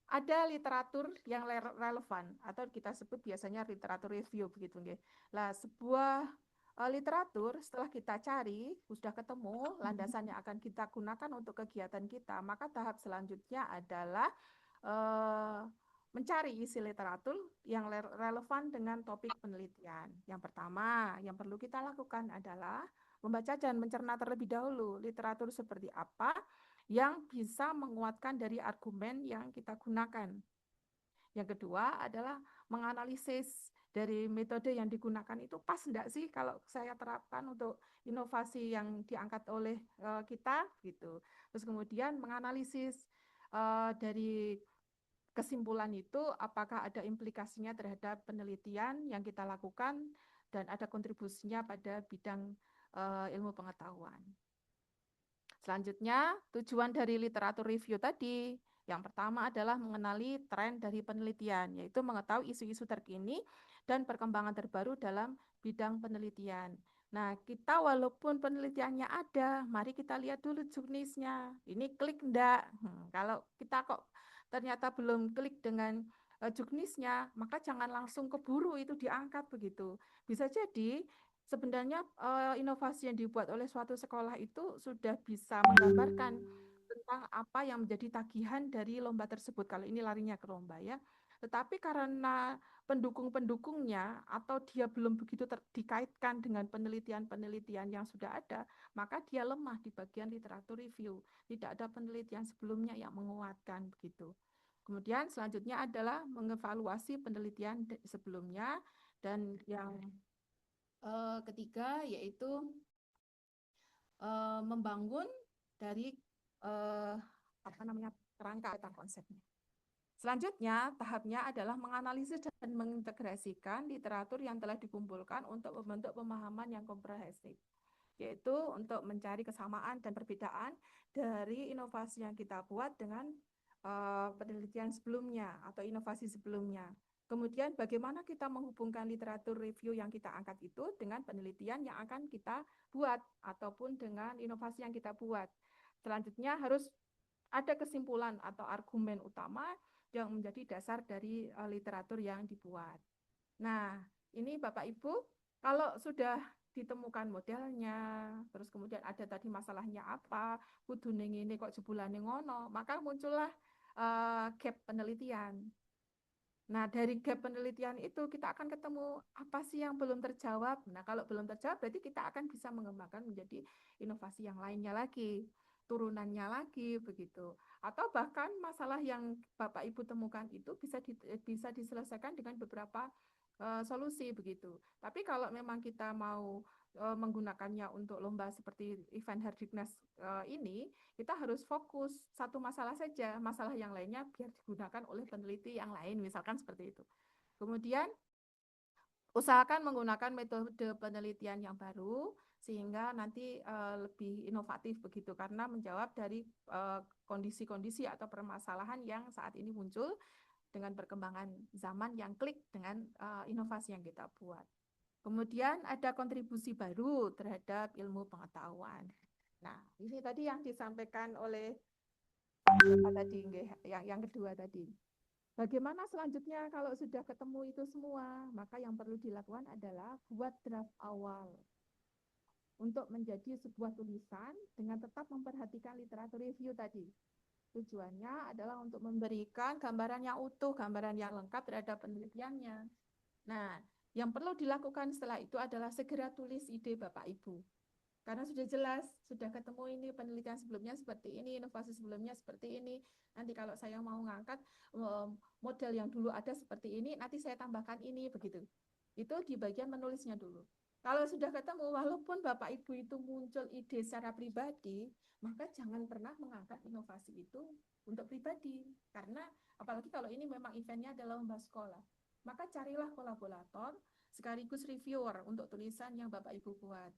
ada literatur yang relevan atau kita sebut biasanya literatur review begitu nggih. Lah, sebuah literatur setelah kita cari sudah ketemu landasan yang akan kita gunakan untuk kegiatan kita, maka tahap selanjutnya adalah mencari isi literatur yang relevan dengan topik penelitian. Yang pertama yang perlu kita lakukan adalah membaca dan mencerna terlebih dahulu literatur seperti apa yang bisa menguatkan dari argumen yang kita gunakan. Yang kedua adalah menganalisis dari metode yang digunakan itu pas enggak sih kalau saya terapkan untuk inovasi yang diangkat oleh kita gitu. Terus kemudian menganalisis dari kesimpulan itu apakah ada implikasinya terhadap penelitian yang kita lakukan dan ada kontribusinya pada bidang ilmu pengetahuan. Selanjutnya, tujuan dari literatur review tadi yang pertama adalah mengenali tren dari penelitian, yaitu mengetahui isu-isu terkini dan perkembangan terbaru dalam bidang penelitian. Nah, kita walaupun penelitiannya ada, mari kita lihat dulu jurnalnya. Ini klik enggak? Kalau kita kok ternyata belum klik dengan juknisnya, maka jangan langsung keburu itu diangkat begitu. Bisa jadi sebenarnya inovasi yang dibuat oleh suatu sekolah itu sudah bisa menggambarkan tentang apa yang menjadi tagihan dari lomba tersebut. Kalau ini larinya ke lomba ya. Tetapi karena pendukung-pendukungnya atau dia belum begitu dikaitkan dengan penelitian-penelitian yang sudah ada, maka dia lemah di bagian literatur review. Tidak ada penelitian sebelumnya yang menguatkan begitu. Kemudian selanjutnya adalah mengevaluasi penelitian sebelumnya, dan yang ketiga yaitu membangun dari kerangka atau konsepnya. Selanjutnya, tahapnya adalah menganalisis dan mengintegrasikan literatur yang telah dikumpulkan untuk membentuk pemahaman yang komprehensif, yaitu untuk mencari kesamaan dan perbedaan dari inovasi yang kita buat dengan penelitian sebelumnya atau inovasi sebelumnya. Kemudian bagaimana kita menghubungkan literatur review yang kita angkat itu dengan penelitian yang akan kita buat ataupun dengan inovasi yang kita buat. Selanjutnya harus ada kesimpulan atau argumen utama yang menjadi dasar dari literatur yang dibuat. Nah, ini Bapak Ibu, kalau sudah ditemukan modelnya, terus kemudian ada tadi masalahnya apa, kudune ngene kok jebulane ngono, maka muncullah gap penelitian. Nah, dari gap penelitian itu kita akan ketemu apa sih yang belum terjawab. Nah, kalau belum terjawab berarti kita akan bisa mengembangkan menjadi inovasi yang lainnya lagi, turunannya lagi begitu. Atau bahkan masalah yang Bapak Ibu temukan itu bisa diselesaikan dengan beberapa solusi begitu. Tapi kalau memang kita mau menggunakannya untuk lomba seperti event Herdiknas ini, kita harus fokus satu masalah saja, masalah yang lainnya biar digunakan oleh peneliti yang lain, misalkan seperti itu. Kemudian usahakan menggunakan metode penelitian yang baru sehingga nanti lebih inovatif begitu, karena menjawab dari kondisi-kondisi atau permasalahan yang saat ini muncul dengan perkembangan zaman yang klik dengan inovasi yang kita buat. Kemudian ada kontribusi baru terhadap ilmu pengetahuan. Nah, ini tadi yang disampaikan oleh apa tadi, yang kedua tadi. Bagaimana selanjutnya kalau sudah ketemu itu semua? Maka yang perlu dilakukan adalah buat draft awal untuk menjadi sebuah tulisan dengan tetap memperhatikan literatur review tadi. Tujuannya adalah untuk memberikan gambaran yang utuh, gambaran yang lengkap terhadap penelitiannya. Nah, yang perlu dilakukan setelah itu adalah segera tulis ide Bapak Ibu. Karena sudah jelas, sudah ketemu ini penelitian sebelumnya seperti ini, inovasi sebelumnya seperti ini. Nanti kalau saya mau ngangkat model yang dulu ada seperti ini, nanti saya tambahkan ini, begitu. Itu di bagian menulisnya dulu. Kalau sudah ketemu, walaupun Bapak Ibu itu muncul ide secara pribadi, maka jangan pernah mengangkat inovasi itu untuk pribadi. Karena apalagi kalau ini memang eventnya adalah lomba sekolah, maka carilah kolaborator sekaligus reviewer untuk tulisan yang Bapak Ibu buat.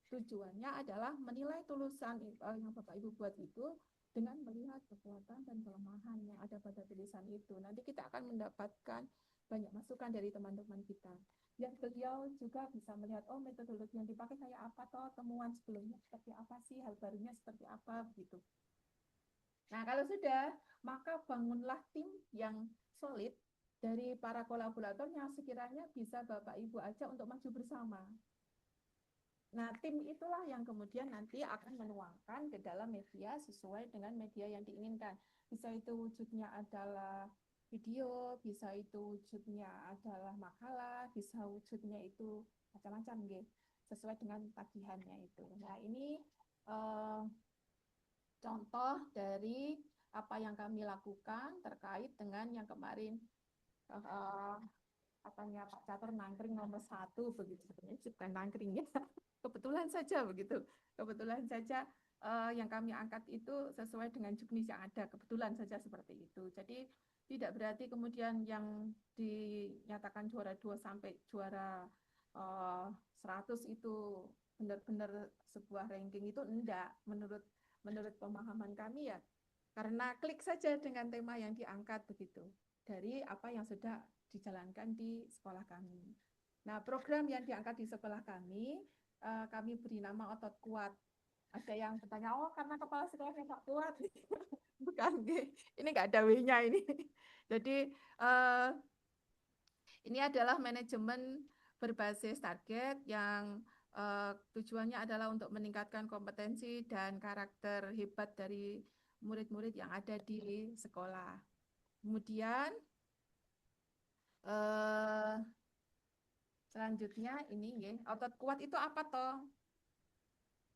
Tujuannya adalah menilai tulisan yang Bapak Ibu buat itu dengan melihat kekuatan dan kelemahan yang ada pada tulisan itu. Nanti kita akan mendapatkan banyak masukan dari teman-teman kita. Biar beliau juga bisa melihat, oh metodologi yang dipakai kayak apa toh, temuan sebelumnya seperti apa sih, hal barunya seperti apa, begitu. Nah, kalau sudah, maka bangunlah tim yang solid dari para kolaborator yang sekiranya bisa Bapak Ibu ajak untuk maju bersama. Nah, tim itulah yang kemudian nanti akan menuangkan ke dalam media sesuai dengan media yang diinginkan. Bisa itu wujudnya adalah video, bisa itu wujudnya adalah makalah, bisa wujudnya itu macam-macam, gitu, sesuai dengan tagihannya itu. Nah, ini contoh dari apa yang kami lakukan terkait dengan yang kemarin katanya Pak Catur nangkring nomor 1 begitu, sebenarnya bukan nangkring ya, kebetulan saja begitu, kebetulan saja yang kami angkat itu sesuai dengan juknis yang ada, kebetulan saja seperti itu. Jadi tidak berarti kemudian yang dinyatakan juara 2 sampai juara 100 itu benar-benar sebuah ranking, itu enggak, menurut pemahaman kami ya, karena klik saja dengan tema yang diangkat begitu, dari apa yang sudah dijalankan di sekolah kami. Nah, program yang diangkat di sekolah kami beri nama Otot Kuat. Ada yang bertanya, oh karena kepala sekolahnya Pak Kuat. Bukan, ini nggak ada W-nya ini. Jadi ini adalah manajemen berbasis target yang tujuannya adalah untuk meningkatkan kompetensi dan karakter hebat dari murid-murid yang ada di sekolah. Kemudian selanjutnya ini ya, Otot Kuat itu apa toh?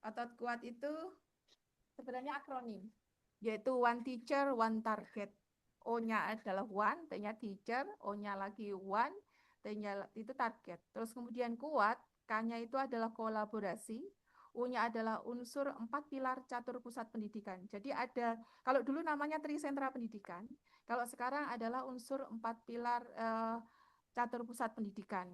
Otot Kuat itu sebenarnya akronim, yaitu One Teacher, One Target. O-nya adalah one, T-nya teacher, O-nya lagi one, T-nya itu target. Terus kemudian kuat, K-nya itu adalah kolaborasi, U-nya adalah unsur 4 pilar catur pusat pendidikan. Jadi ada, kalau dulu namanya Trisentra Pendidikan, kalau sekarang adalah unsur 4 pilar catur pusat pendidikan.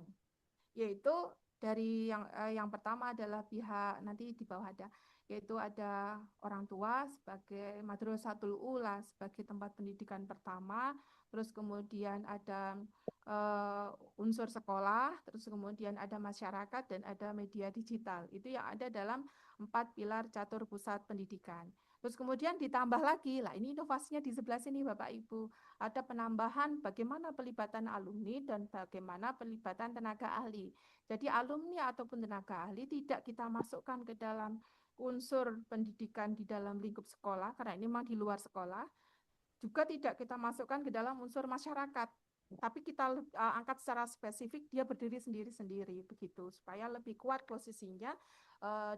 Yaitu dari yang pertama adalah pihak, nanti di bawah ada, yaitu ada orang tua sebagai Madrasatul Ula sebagai tempat pendidikan pertama, terus kemudian ada unsur sekolah, terus kemudian ada masyarakat dan ada media digital. Itu yang ada dalam 4 pilar catur pusat pendidikan. Terus kemudian ditambah lagi, lah ini inovasinya di sebelah sini Bapak Ibu. Ada penambahan bagaimana pelibatan alumni dan bagaimana pelibatan tenaga ahli. Jadi alumni ataupun tenaga ahli tidak kita masukkan ke dalam unsur pendidikan di dalam lingkup sekolah, karena ini memang di luar sekolah. Juga tidak kita masukkan ke dalam unsur masyarakat. Tapi kita angkat secara spesifik, dia berdiri sendiri-sendiri, begitu. Supaya lebih kuat posisinya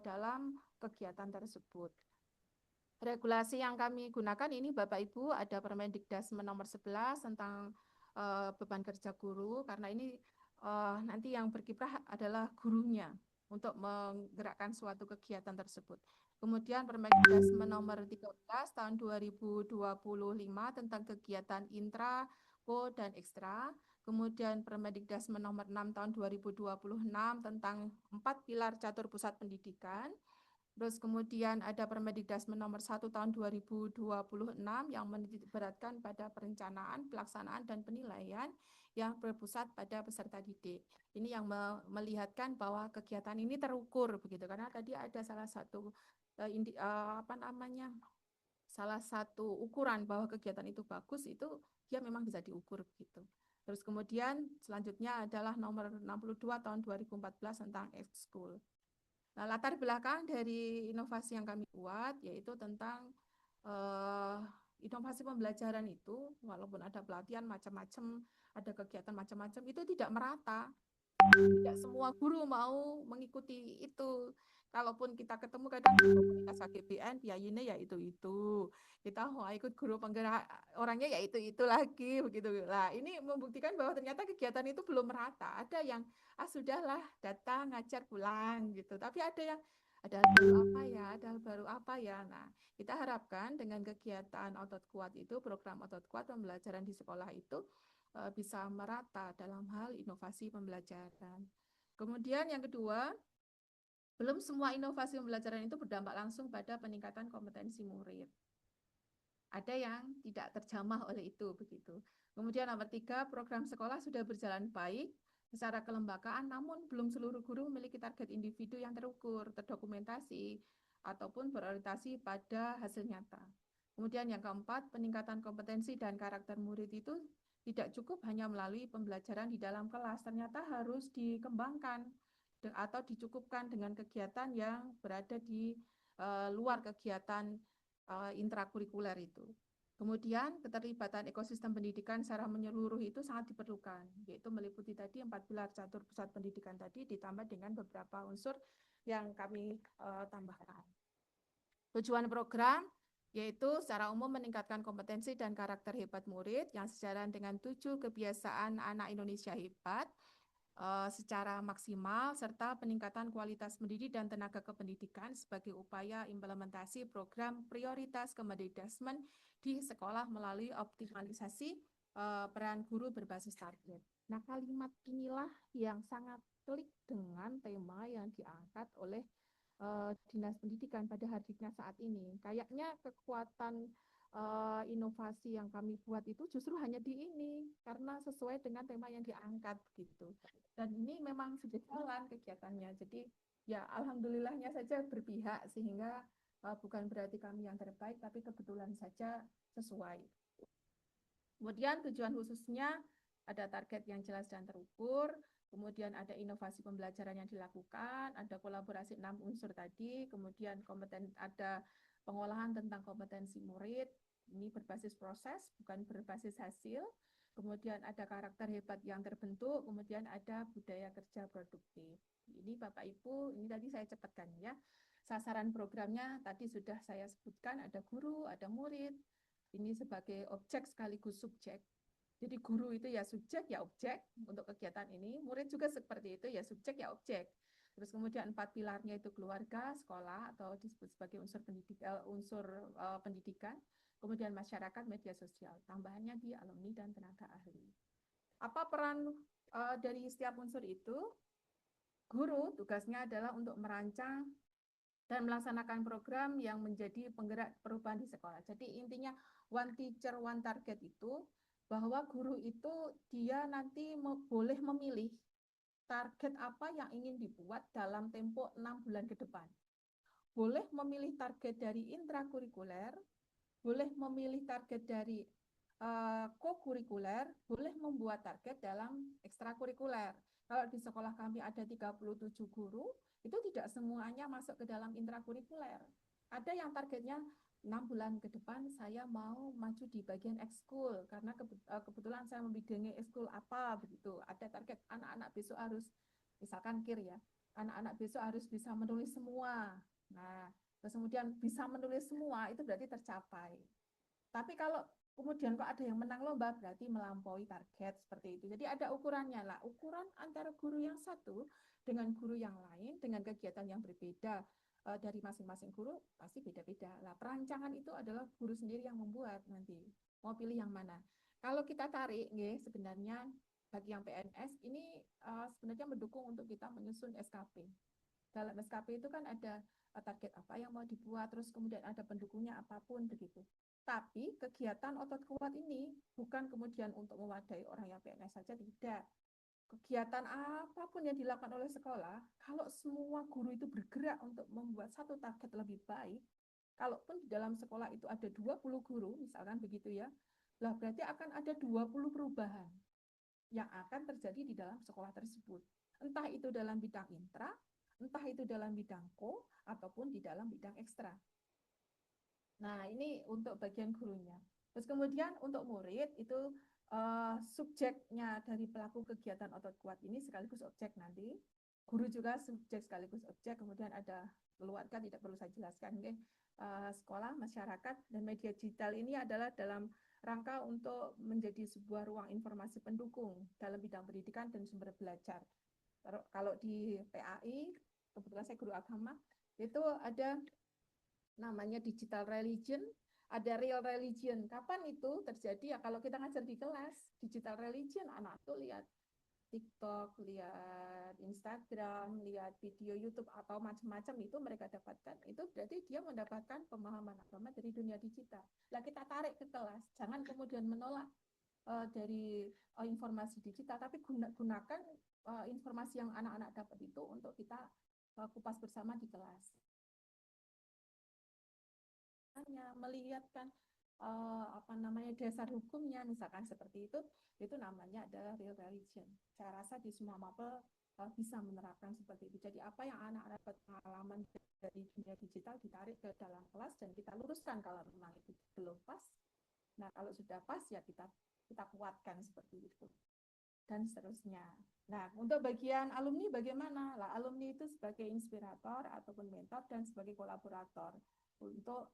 dalam kegiatan tersebut. Regulasi yang kami gunakan ini Bapak Ibu ada Permendikdasmen nomor 11 tentang beban kerja guru, karena ini nanti yang berkiprah adalah gurunya untuk menggerakkan suatu kegiatan tersebut. Kemudian Permendikdasmen nomor 13 tahun 2025 tentang kegiatan intra, ko, dan ekstra. Kemudian Permendikdasmen nomor 6 tahun 2026 tentang 4 pilar catur pusat pendidikan. Terus kemudian ada Permendikdasmen nomor 1 tahun 2026 yang menitikberatkan pada perencanaan, pelaksanaan, dan penilaian yang berpusat pada peserta didik. Ini yang melihatkan bahwa kegiatan ini terukur begitu, karena tadi ada salah satu salah satu ukuran bahwa kegiatan itu bagus, itu dia memang bisa diukur begitu. Terus kemudian selanjutnya adalah nomor 62 tahun 2014 tentang ekskul. Nah, latar belakang dari inovasi yang kami buat yaitu tentang inovasi pembelajaran itu, walaupun ada pelatihan macam-macam, ada kegiatan macam-macam, itu tidak merata. Tidak semua guru mau mengikuti itu. Kalaupun kita ketemu kadang komunitas KGBN, biayanya ya itu. Kita mau ikut guru penggerak, orangnya ya itu lagi begitu. Lah, ini membuktikan bahwa ternyata kegiatan itu belum merata. Ada yang sudahlah datang ngajar pulang gitu. Tapi ada yang ada hal baru apa ya, ada hal baru apa ya. Nah, kita harapkan dengan kegiatan Otot Kuat itu, program Otot Kuat pembelajaran di sekolah itu bisa merata dalam hal inovasi pembelajaran. Kemudian yang kedua, belum semua inovasi pembelajaran itu berdampak langsung pada peningkatan kompetensi murid. Ada yang tidak terjamah oleh itu begitu. Kemudian nomor 3, program sekolah sudah berjalan baik secara kelembagaan, namun belum seluruh guru memiliki target individu yang terukur, terdokumentasi, ataupun berorientasi pada hasil nyata. Kemudian yang keempat, peningkatan kompetensi dan karakter murid itu tidak cukup hanya melalui pembelajaran di dalam kelas, ternyata harus dikembangkan atau dicukupkan dengan kegiatan yang berada di luar kegiatan intrakurikuler itu. Kemudian keterlibatan ekosistem pendidikan secara menyeluruh itu sangat diperlukan, yaitu meliputi tadi 4 pilar catur pusat pendidikan tadi ditambah dengan beberapa unsur yang kami tambahkan. Tujuan program yaitu secara umum meningkatkan kompetensi dan karakter hebat murid yang sejalan dengan 7 kebiasaan anak Indonesia hebat secara maksimal, serta peningkatan kualitas pendidik dan tenaga kependidikan sebagai upaya implementasi program prioritas Kemendikdasmen di sekolah melalui optimalisasi peran guru berbasis target. Nah, kalimat inilah yang sangat klik dengan tema yang diangkat oleh Dinas Pendidikan pada hadirnya saat ini. Kayaknya kekuatan inovasi yang kami buat itu justru hanya di ini, karena sesuai dengan tema yang diangkat gitu. Dan ini memang sudah jalan kegiatannya. Jadi ya alhamdulillahnya saja berpihak, sehingga bukan berarti kami yang terbaik, tapi kebetulan saja sesuai. Kemudian tujuan khususnya ada target yang jelas dan terukur, kemudian ada inovasi pembelajaran yang dilakukan, ada kolaborasi 6 unsur tadi, kemudian ada pengolahan tentang kompetensi murid, ini berbasis proses, bukan berbasis hasil, kemudian ada karakter hebat yang terbentuk, kemudian ada budaya kerja produktif. Ini Bapak Ibu, ini tadi saya cepatkan ya. Sasaran programnya tadi sudah saya sebutkan, ada guru, ada murid, ini sebagai objek sekaligus subjek. Jadi guru itu ya subjek, ya objek untuk kegiatan ini, murid juga seperti itu, ya subjek, ya objek. Terus kemudian 4 pilarnya itu keluarga, sekolah, atau disebut sebagai unsur pendidikan, kemudian masyarakat, media sosial. Tambahannya di alumni dan tenaga ahli. Apa peran dari setiap unsur itu? Guru tugasnya adalah untuk merancang dan melaksanakan program yang menjadi penggerak perubahan di sekolah. Jadi intinya one teacher, one target itu, bahwa guru itu dia nanti boleh memilih target apa yang ingin dibuat dalam tempo 6 bulan ke depan. boleh memilih target dari intrakurikuler, boleh memilih target dari kokurikuler, boleh membuat target dalam ekstrakurikuler. Kalau di sekolah kami ada 37 guru, itu tidak semuanya masuk ke dalam intrakurikuler. Ada yang targetnya 6 bulan ke depan saya mau maju di bagian ekskul, karena kebetulan saya membidangi ekskul apa begitu. Ada target anak-anak besok harus, misalkan KIR ya, anak-anak besok harus bisa menulis semua. Nah, terus kemudian bisa menulis semua itu berarti tercapai. Tapi kalau kemudian kok ada yang menang lomba, berarti melampaui target seperti itu. Jadi ada ukurannya lah. Ukuran antara guru yang satu dengan guru yang lain, dengan kegiatan yang berbeda dari masing-masing guru, pasti beda-beda. Lah, perancangan itu adalah guru sendiri yang membuat nanti. Mau pilih yang mana. Kalau kita tarik, sebenarnya bagi yang PNS, ini sebenarnya mendukung untuk kita menyusun SKP. Dalam SKP itu kan ada target apa yang mau dibuat, terus kemudian ada pendukungnya apapun begitu. Tapi kegiatan otot kuat ini bukan kemudian untuk mewadahi orang yang PNS saja, tidak. Kegiatan apapun yang dilakukan oleh sekolah, kalau semua guru itu bergerak untuk membuat satu target lebih baik, kalaupun di dalam sekolah itu ada 20 guru, misalkan begitu ya, lah berarti akan ada 20 perubahan yang akan terjadi di dalam sekolah tersebut. Entah itu dalam bidang intra, entah itu dalam bidang ko, ataupun di dalam bidang ekstra. Nah, ini untuk bagian gurunya. Terus kemudian untuk murid itu subjeknya dari pelaku kegiatan otot kuat ini sekaligus objek nanti. Guru juga subjek sekaligus objek, kemudian ada keluarga, tidak perlu saya jelaskan. Sekolah, masyarakat, dan media digital ini adalah dalam rangka untuk menjadi sebuah ruang informasi pendukung dalam bidang pendidikan dan sumber belajar. Kalau di PAI, kebetulan saya guru agama, itu ada namanya digital religion, ada real religion. Kapan itu terjadi? Ya kalau kita ngajar di kelas, digital religion, anak tuh lihat TikTok, lihat Instagram, lihat video YouTube atau macam-macam itu mereka dapatkan. Itu berarti dia mendapatkan pemahaman agama dari dunia digital. Lah kita tarik ke kelas, jangan kemudian menolak dari informasi digital, tapi gunakan informasi yang anak-anak dapat itu untuk kita kupas bersama di kelas. Melihatkan dasar hukumnya, misalkan seperti itu namanya adalah real religion. Saya rasa di semua mapel bisa menerapkan seperti itu. Jadi apa yang anak-anak dapat pengalaman dari dunia digital ditarik ke dalam kelas dan kita luruskan kalau memang itu belum pas. Nah, kalau sudah pas ya kita kuatkan seperti itu dan seterusnya. Nah, untuk bagian alumni bagaimana? Lah, alumni itu sebagai inspirator ataupun mentor dan sebagai kolaborator untuk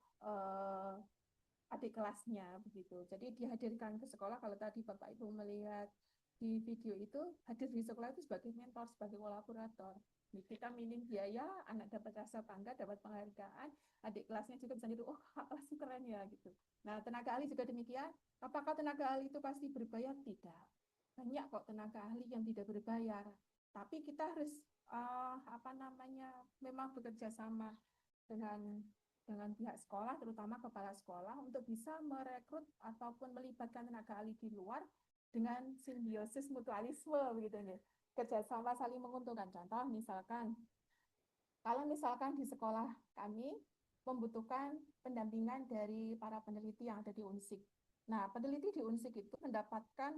adik kelasnya begitu. Jadi dihadirkan ke sekolah. Kalau tadi Bapak Ibu melihat di video itu, hadir di sekolah itu sebagai mentor, sebagai kolaborator. Kita minim biaya, anak dapat rasa bangga, dapat penghargaan, adik kelasnya juga bisa niru, oh kelas keren ya gitu. Nah, tenaga ahli juga demikian. Apakah tenaga ahli itu pasti berbayar? Tidak. Banyak kok tenaga ahli yang tidak berbayar. Tapi kita harus memang bekerja sama dengan pihak sekolah, terutama kepala sekolah, untuk bisa merekrut ataupun melibatkan tenaga ahli di luar dengan simbiosis mutualisme begitu nih, kerjasama saling menguntungkan. Contoh misalkan, kalau misalkan di sekolah kami membutuhkan pendampingan dari para peneliti yang ada di UNSIK. Nah, peneliti di UNSIK itu mendapatkan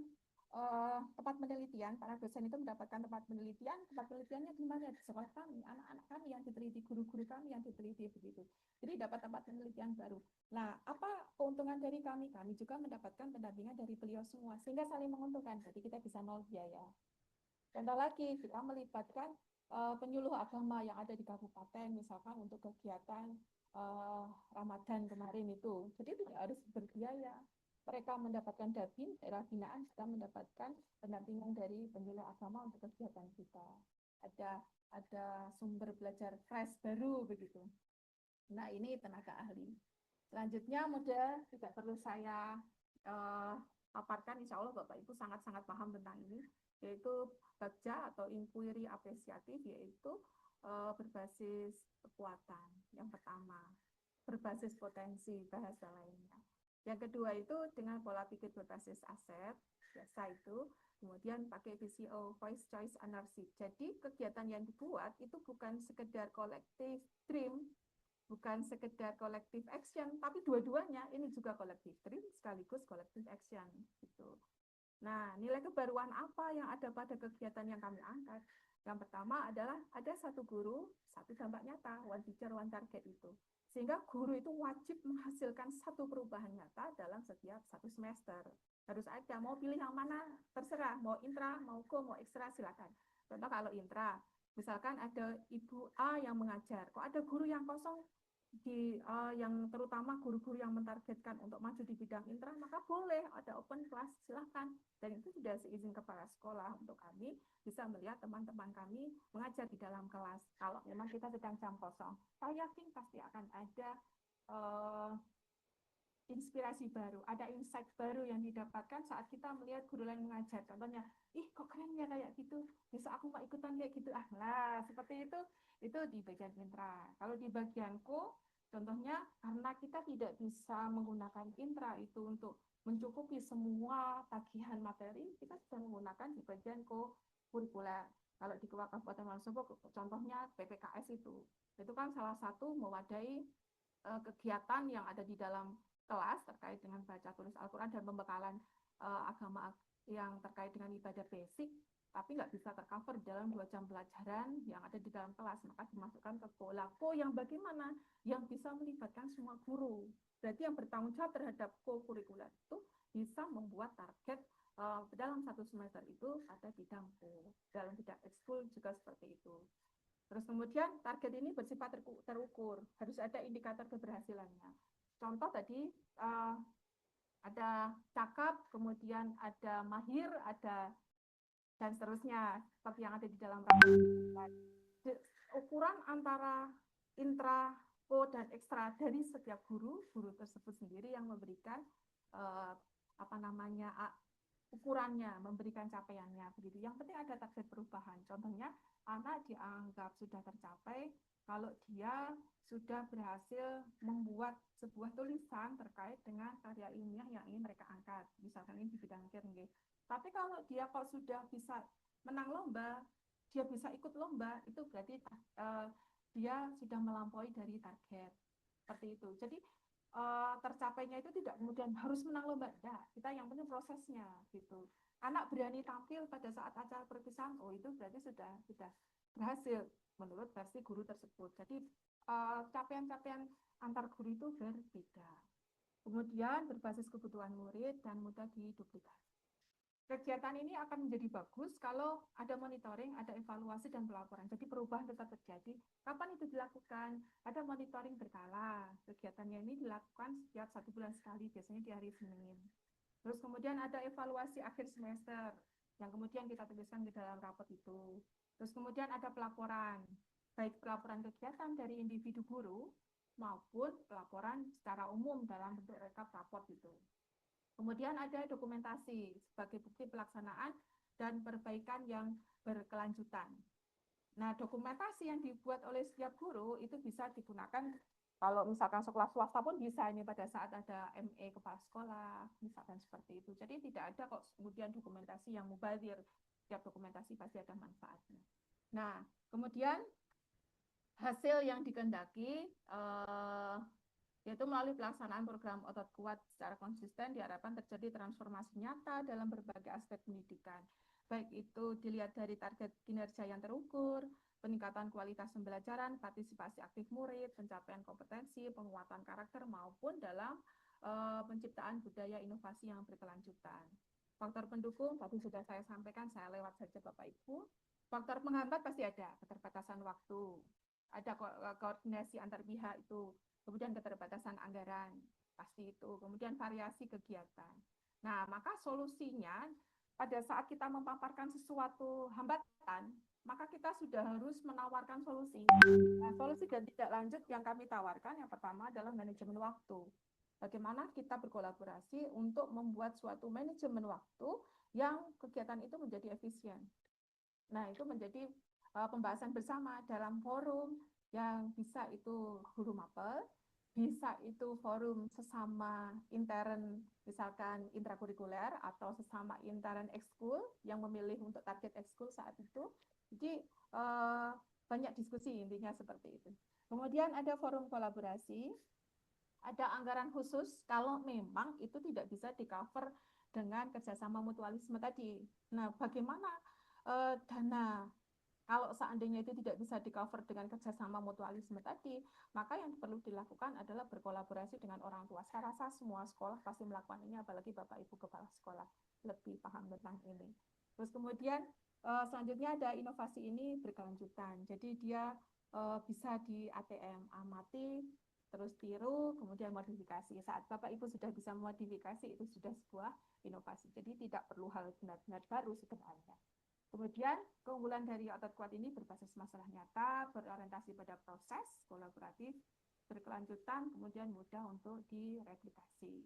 tempat penelitian, para dosen itu mendapatkan tempat penelitiannya di mana? Di sekolah kami, anak-anak kami yang diteliti, guru-guru kami yang diteliti begitu. Jadi dapat tempat penelitian baru. Nah, apa keuntungan dari kami? Kami juga mendapatkan pendampingan dari beliau semua, sehingga saling menguntungkan. Jadi kita bisa nol biaya. Contoh lagi, kita melibatkan penyuluh agama yang ada di kabupaten, misalkan untuk kegiatan Ramadan kemarin itu. Jadi tidak harus berbiaya. Mereka mendapatkan dabin, daerah binaan juga mendapatkan pendampingan dari penyuluh agama untuk kegiatan kita. Ada sumber belajar fresh baru begitu. Nah, ini tenaga ahli. Selanjutnya model tidak perlu saya paparkan, insya Allah Bapak Ibu sangat-sangat paham tentang ini, yaitu bagja atau inquiry apresiatif, yaitu berbasis kekuatan. Yang pertama, berbasis potensi bahasa lainnya. Yang kedua itu dengan pola pikir berbasis aset, biasa itu, kemudian pakai VCO, Voice Choice Ownership. Jadi kegiatan yang dibuat itu bukan sekedar kolektif dream, bukan sekedar collective action, tapi dua-duanya ini juga collective dream sekaligus collective action gitu. Nah, nilai kebaruan apa yang ada pada kegiatan yang kami angkat? Yang pertama adalah ada satu guru, satu dampak nyata, one teacher, one target itu. Sehingga guru itu wajib menghasilkan satu perubahan nyata dalam setiap satu semester. Harus ada, mau pilih yang mana, terserah, mau intra, mau ko, mau ekstra, silakan. Contoh kalau intra, misalkan ada Ibu A yang mengajar, kok ada guru yang kosong, yang terutama guru-guru yang mentargetkan untuk maju di bidang intra, maka boleh ada open class, silahkan. Dan itu sudah seizin kepala sekolah untuk kami bisa melihat teman-teman kami mengajar di dalam kelas. Kalau memang kita sedang jam kosong, saya yakin pasti akan ada inspirasi baru, ada insight baru yang didapatkan saat kita melihat guru lain mengajar. Contohnya, ih kok keren ya kayak gitu, besok aku mau ikutan kayak gitu. Lah, seperti itu di bagian intra. Kalau di bagianku, contohnya karena kita tidak bisa menggunakan intra itu untuk mencukupi semua tagihan materi, kita sudah menggunakan di bagian kurikuler. Kalau di Kabupaten Wonosobo, contohnya PPKS itu kan salah satu mewadahi kegiatan yang ada di dalam kelas terkait dengan baca tulis Al-Quran dan pembekalan agama yang terkait dengan ibadah basic, tapi nggak bisa tercover dalam 2 jam pelajaran yang ada di dalam kelas, maka dimasukkan ke Kolako yang bagaimana? Yang bisa melibatkan semua guru. Berarti yang bertanggung jawab terhadap kurikuler itu bisa membuat target dalam satu semester itu ada bidang dalam bidang ekskul juga seperti itu. Terus kemudian target ini bersifat terukur, harus ada indikator keberhasilannya. Contoh tadi ada cakap, kemudian ada mahir, ada dan seterusnya seperti yang ada di dalam rapat. Ukuran antara intra, ko dan ekstra dari setiap guru tersebut sendiri yang memberikan ukurannya, memberikan capaiannya begitu. Yang penting ada target perubahan. Contohnya anak dianggap sudah tercapai kalau dia sudah berhasil membuat sebuah tulisan terkait dengan karya ilmiah yang ingin mereka angkat, misalkan ini di bidang kirnge. Tapi kalau dia kok sudah bisa menang lomba, dia bisa ikut lomba, itu berarti dia sudah melampaui dari target. Seperti itu. Jadi tercapainya itu tidak kemudian harus menang lomba. Nah, kita yang penting prosesnya gitu. Anak berani tampil pada saat acara perpisahan, itu berarti sudah berhasil menurut versi guru tersebut. Jadi capaian-capaian antar guru itu berbeda. Kemudian berbasis kebutuhan murid dan mudah diduplikasi. Kegiatan ini akan menjadi bagus kalau ada monitoring, ada evaluasi dan pelaporan. Jadi perubahan tetap terjadi. Kapan itu dilakukan? Ada monitoring berkala. Kegiatannya ini dilakukan setiap 1 bulan sekali, biasanya di hari Senin. Terus kemudian ada evaluasi akhir semester, yang kemudian kita tuliskan di dalam rapot itu. Terus kemudian ada pelaporan, baik pelaporan kegiatan dari individu guru, maupun pelaporan secara umum dalam bentuk rekap rapot itu. Kemudian ada dokumentasi sebagai bukti pelaksanaan dan perbaikan yang berkelanjutan. Nah, dokumentasi yang dibuat oleh setiap guru itu bisa digunakan kalau misalkan sekolah swasta pun bisa ini pada saat ada ME kepala sekolah, misalkan seperti itu. Jadi tidak ada kok kemudian dokumentasi yang mubazir. Setiap dokumentasi pasti ada manfaatnya. Nah, kemudian hasil yang dikehendaki yaitu melalui pelaksanaan program otot kuat secara konsisten diharapkan terjadi transformasi nyata dalam berbagai aspek pendidikan. Baik itu dilihat dari target kinerja yang terukur, peningkatan kualitas pembelajaran, partisipasi aktif murid, pencapaian kompetensi, penguatan karakter, maupun dalam penciptaan budaya inovasi yang berkelanjutan. Faktor pendukung, tadi sudah saya sampaikan, saya lewat saja Bapak Ibu. Faktor penghambat pasti ada, keterbatasan waktu, ada koordinasi antar pihak itu, kemudian keterbatasan anggaran, pasti itu, kemudian variasi kegiatan. Nah, maka solusinya pada saat kita memaparkan sesuatu hambatan, maka kita sudah harus menawarkan solusi. Nah, solusi dan tidak lanjut yang kami tawarkan, yang pertama adalah manajemen waktu. Bagaimana kita berkolaborasi untuk membuat suatu manajemen waktu yang kegiatan itu menjadi efisien. Nah, itu menjadi pembahasan bersama dalam forum yang bisa itu guru mapel, bisa itu forum sesama intern, misalkan intrakurikuler atau sesama intern ekskul yang memilih untuk target ekskul saat itu. Jadi banyak diskusi, intinya seperti itu. Kemudian ada forum kolaborasi, ada anggaran khusus kalau memang itu tidak bisa di-cover dengan kerjasama mutualisme tadi. Nah, bagaimana dana kalau seandainya itu tidak bisa di-cover dengan kerjasama mutualisme tadi, maka yang perlu dilakukan adalah berkolaborasi dengan orang tua. Saya rasa semua sekolah pasti melakukan ini, apalagi Bapak Ibu Kepala Sekolah lebih paham tentang ini. Terus kemudian selanjutnya ada inovasi ini berkelanjutan. Jadi dia bisa di ATM, amati, terus tiru, kemudian modifikasi. Saat Bapak Ibu sudah bisa modifikasi, itu sudah sebuah inovasi. Jadi tidak perlu hal benar-benar baru sebenarnya. Kemudian keunggulan dari otot kuat ini berbasis masalah nyata, berorientasi pada proses kolaboratif, berkelanjutan, kemudian mudah untuk direplikasi.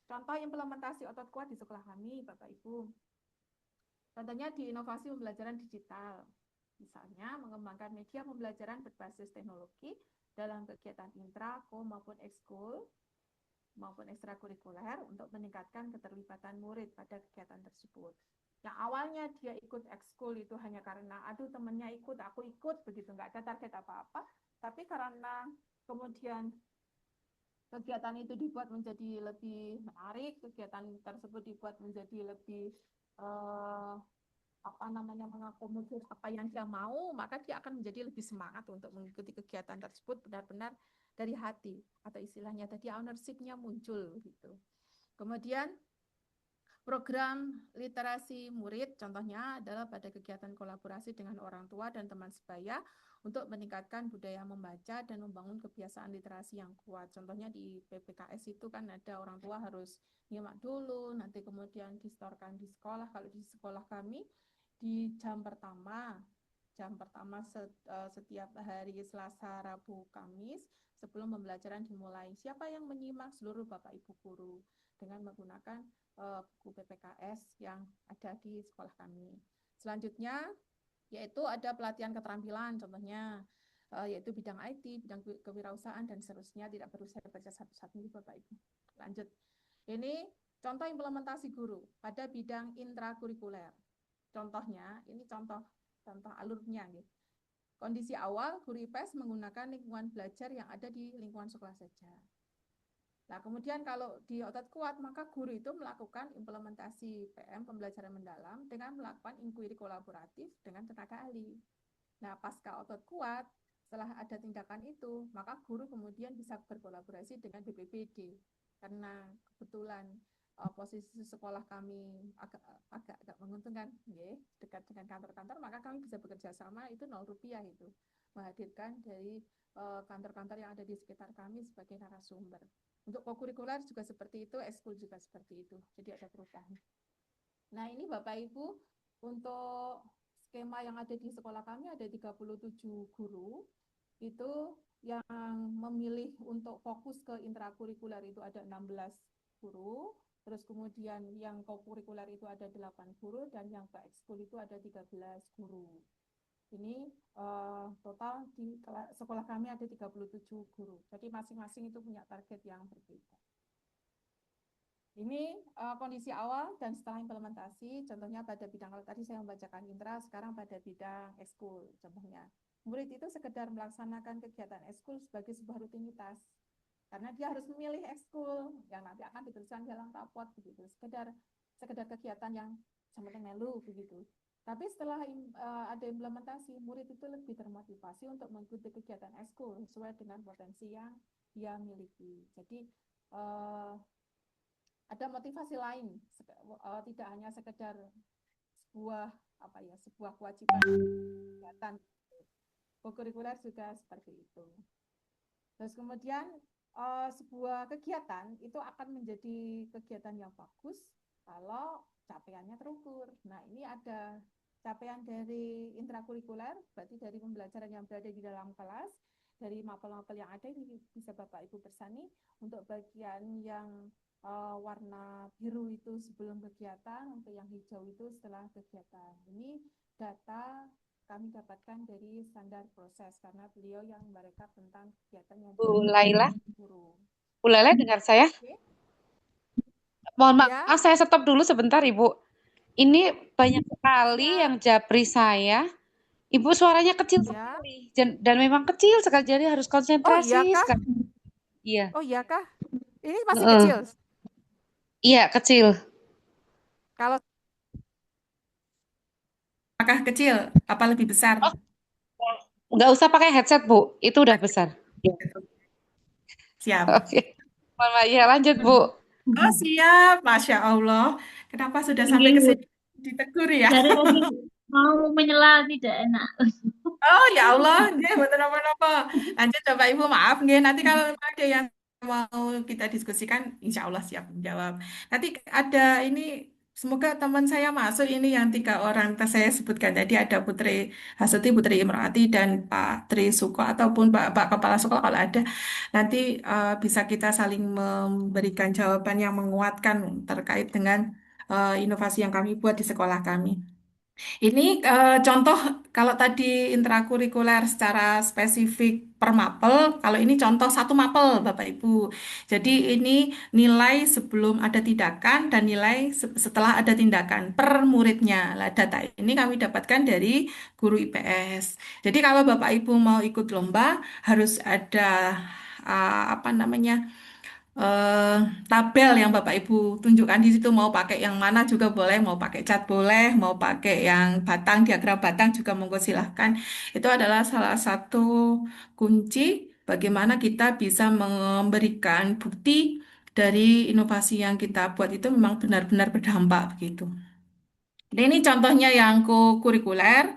Contoh implementasi otot kuat di sekolah kami, Bapak Ibu. Contohnya di inovasi pembelajaran digital. Misalnya mengembangkan media pembelajaran berbasis teknologi dalam kegiatan intra, maupun ekskul, maupun ekstrakurikuler untuk meningkatkan keterlibatan murid pada kegiatan tersebut. Yang awalnya dia ikut ekskul itu hanya karena aduh temennya ikut, aku ikut, begitu, nggak ada target apa-apa, tapi karena kemudian kegiatan itu dibuat menjadi lebih menarik, kegiatan tersebut dibuat menjadi lebih mengakomodir apa yang dia mau, maka dia akan menjadi lebih semangat untuk mengikuti kegiatan tersebut benar-benar dari hati, atau istilahnya tadi ownership-nya muncul gitu. Kemudian program literasi murid contohnya adalah pada kegiatan kolaborasi dengan orang tua dan teman sebaya untuk meningkatkan budaya membaca dan membangun kebiasaan literasi yang kuat. Contohnya di PPKS itu kan ada orang tua harus nyimak dulu, nanti kemudian distorkan di sekolah. Kalau di sekolah kami di jam pertama setiap hari Selasa, Rabu, Kamis sebelum pembelajaran dimulai. Siapa yang menyimak? Seluruh Bapak Ibu guru dengan menggunakan buku PPKS yang ada di sekolah kami. Selanjutnya yaitu ada pelatihan keterampilan, contohnya yaitu bidang IT, bidang kewirausahaan dan seterusnya. Tidak perlu saya baca satu-satu Bapak Ibu. Lanjut. Ini contoh implementasi guru pada bidang intrakurikuler. Contohnya, ini contoh alurnya gitu. Kondisi awal guru IPS menggunakan lingkungan belajar yang ada di lingkungan sekolah saja. Nah, kemudian kalau di otot kuat, maka guru itu melakukan implementasi PM, pembelajaran mendalam, dengan melakukan inquiry kolaboratif dengan tenaga ahli. Nah, pasca otot kuat, setelah ada tindakan itu, maka guru kemudian bisa berkolaborasi dengan BPBD. Karena kebetulan posisi sekolah kami agak menguntungkan, dekat dengan kantor-kantor, maka kami bisa bekerja sama, itu Rp0 itu. Menghadirkan dari kantor-kantor yang ada di sekitar kami sebagai narasumber. Untuk kokurikuler juga seperti itu, ekskul juga seperti itu. Jadi ada perubahan. Nah, ini Bapak Ibu, untuk skema yang ada di sekolah kami ada 37 guru. Itu yang memilih untuk fokus ke intrakurikuler itu ada 16 guru. Terus kemudian yang kokurikuler itu ada 8 guru dan yang ke ekskul itu ada 13 guru. Ini total di sekolah kami ada 37 guru. Jadi masing-masing itu punya target yang berbeda. Ini kondisi awal dan setelah implementasi, contohnya pada bidang, kalau tadi saya membacakan intra, sekarang pada bidang ekskul. Contohnya, murid itu sekedar melaksanakan kegiatan ekskul sebagai sebuah rutinitas. Karena dia harus memilih ekskul yang nanti akan dituliskan dalam rapot begitu. Sekedar kegiatan yang seperti melu begitu. Tapi setelah ada implementasi, murid itu lebih termotivasi untuk mengikuti kegiatan ekskul sesuai dengan potensi yang dia miliki. Jadi ada motivasi lain, tidak hanya sekedar sebuah kewajiban kegiatan. Kokurikuler juga seperti itu. Terus kemudian sebuah kegiatan itu akan menjadi kegiatan yang bagus kalau capaiannya terukur. Nah, ini ada capaian dari intrakurikuler, berarti dari pembelajaran yang berada di dalam kelas, dari mapel-mapel yang ada, ini bisa Bapak Ibu bersani. Untuk bagian yang warna biru itu sebelum kegiatan, untuk yang hijau itu setelah kegiatan. Ini data kami dapatkan dari standar proses, karena beliau yang merekap tentang kegiatan yang Bu Laila. guru. Bu Laila dengar saya? Oke. Mohon Ya. maaf, saya stop dulu sebentar, Ibu. Ini banyak sekali yang japri saya. Ibu suaranya kecil Ya. sekali dan memang kecil sekali, jadi harus Oh iya konsentrasi kah? sekali. Iya. Oh iya kah? Ini masih Heeh. kecil. Iya, kecil. Kalau Apakah kecil? Apa lebih besar? Nggak usah pakai headset, Bu. Itu udah besar. Ya. Siap. Oke. Mohon maaf, ya lanjut, Bu. Oh, siap. Masya Allah. Kenapa sudah sampai ke Ini sini ditegur ya? dari tadi mau menyela tidak enak. Oh ya Allah, nggih mboten napa-napa. Lanjut Bapak Ibu, maaf nggih. Nanti kalau ada yang mau kita diskusikan, insya Allah siap menjawab. Nanti ada ini, semoga teman saya masuk ini yang 3 orang saya sebutkan tadi, ada Putri Hasuti, Putri Imroati, dan Pak Tri Suko ataupun Pak Kepala Sekolah kalau ada. Nanti bisa kita saling memberikan jawaban yang menguatkan terkait dengan inovasi yang kami buat di sekolah kami. Ini contoh kalau tadi intrakurikuler secara spesifik per mapel, kalau ini contoh satu mapel Bapak Ibu. Jadi ini nilai sebelum ada tindakan dan nilai setelah ada tindakan per muridnya. Lah, data ini kami dapatkan dari guru IPS. Jadi kalau Bapak Ibu mau ikut lomba harus ada apa namanya? eh, tabel yang Bapak Ibu tunjukkan di situ, mau pakai yang mana juga boleh, mau pakai cat boleh, mau pakai yang batang, diagram batang juga monggo silahkan. Itu adalah salah satu kunci bagaimana kita bisa memberikan bukti dari inovasi yang kita buat itu memang benar-benar berdampak begitu. Nah, ini contohnya yang kurikuler,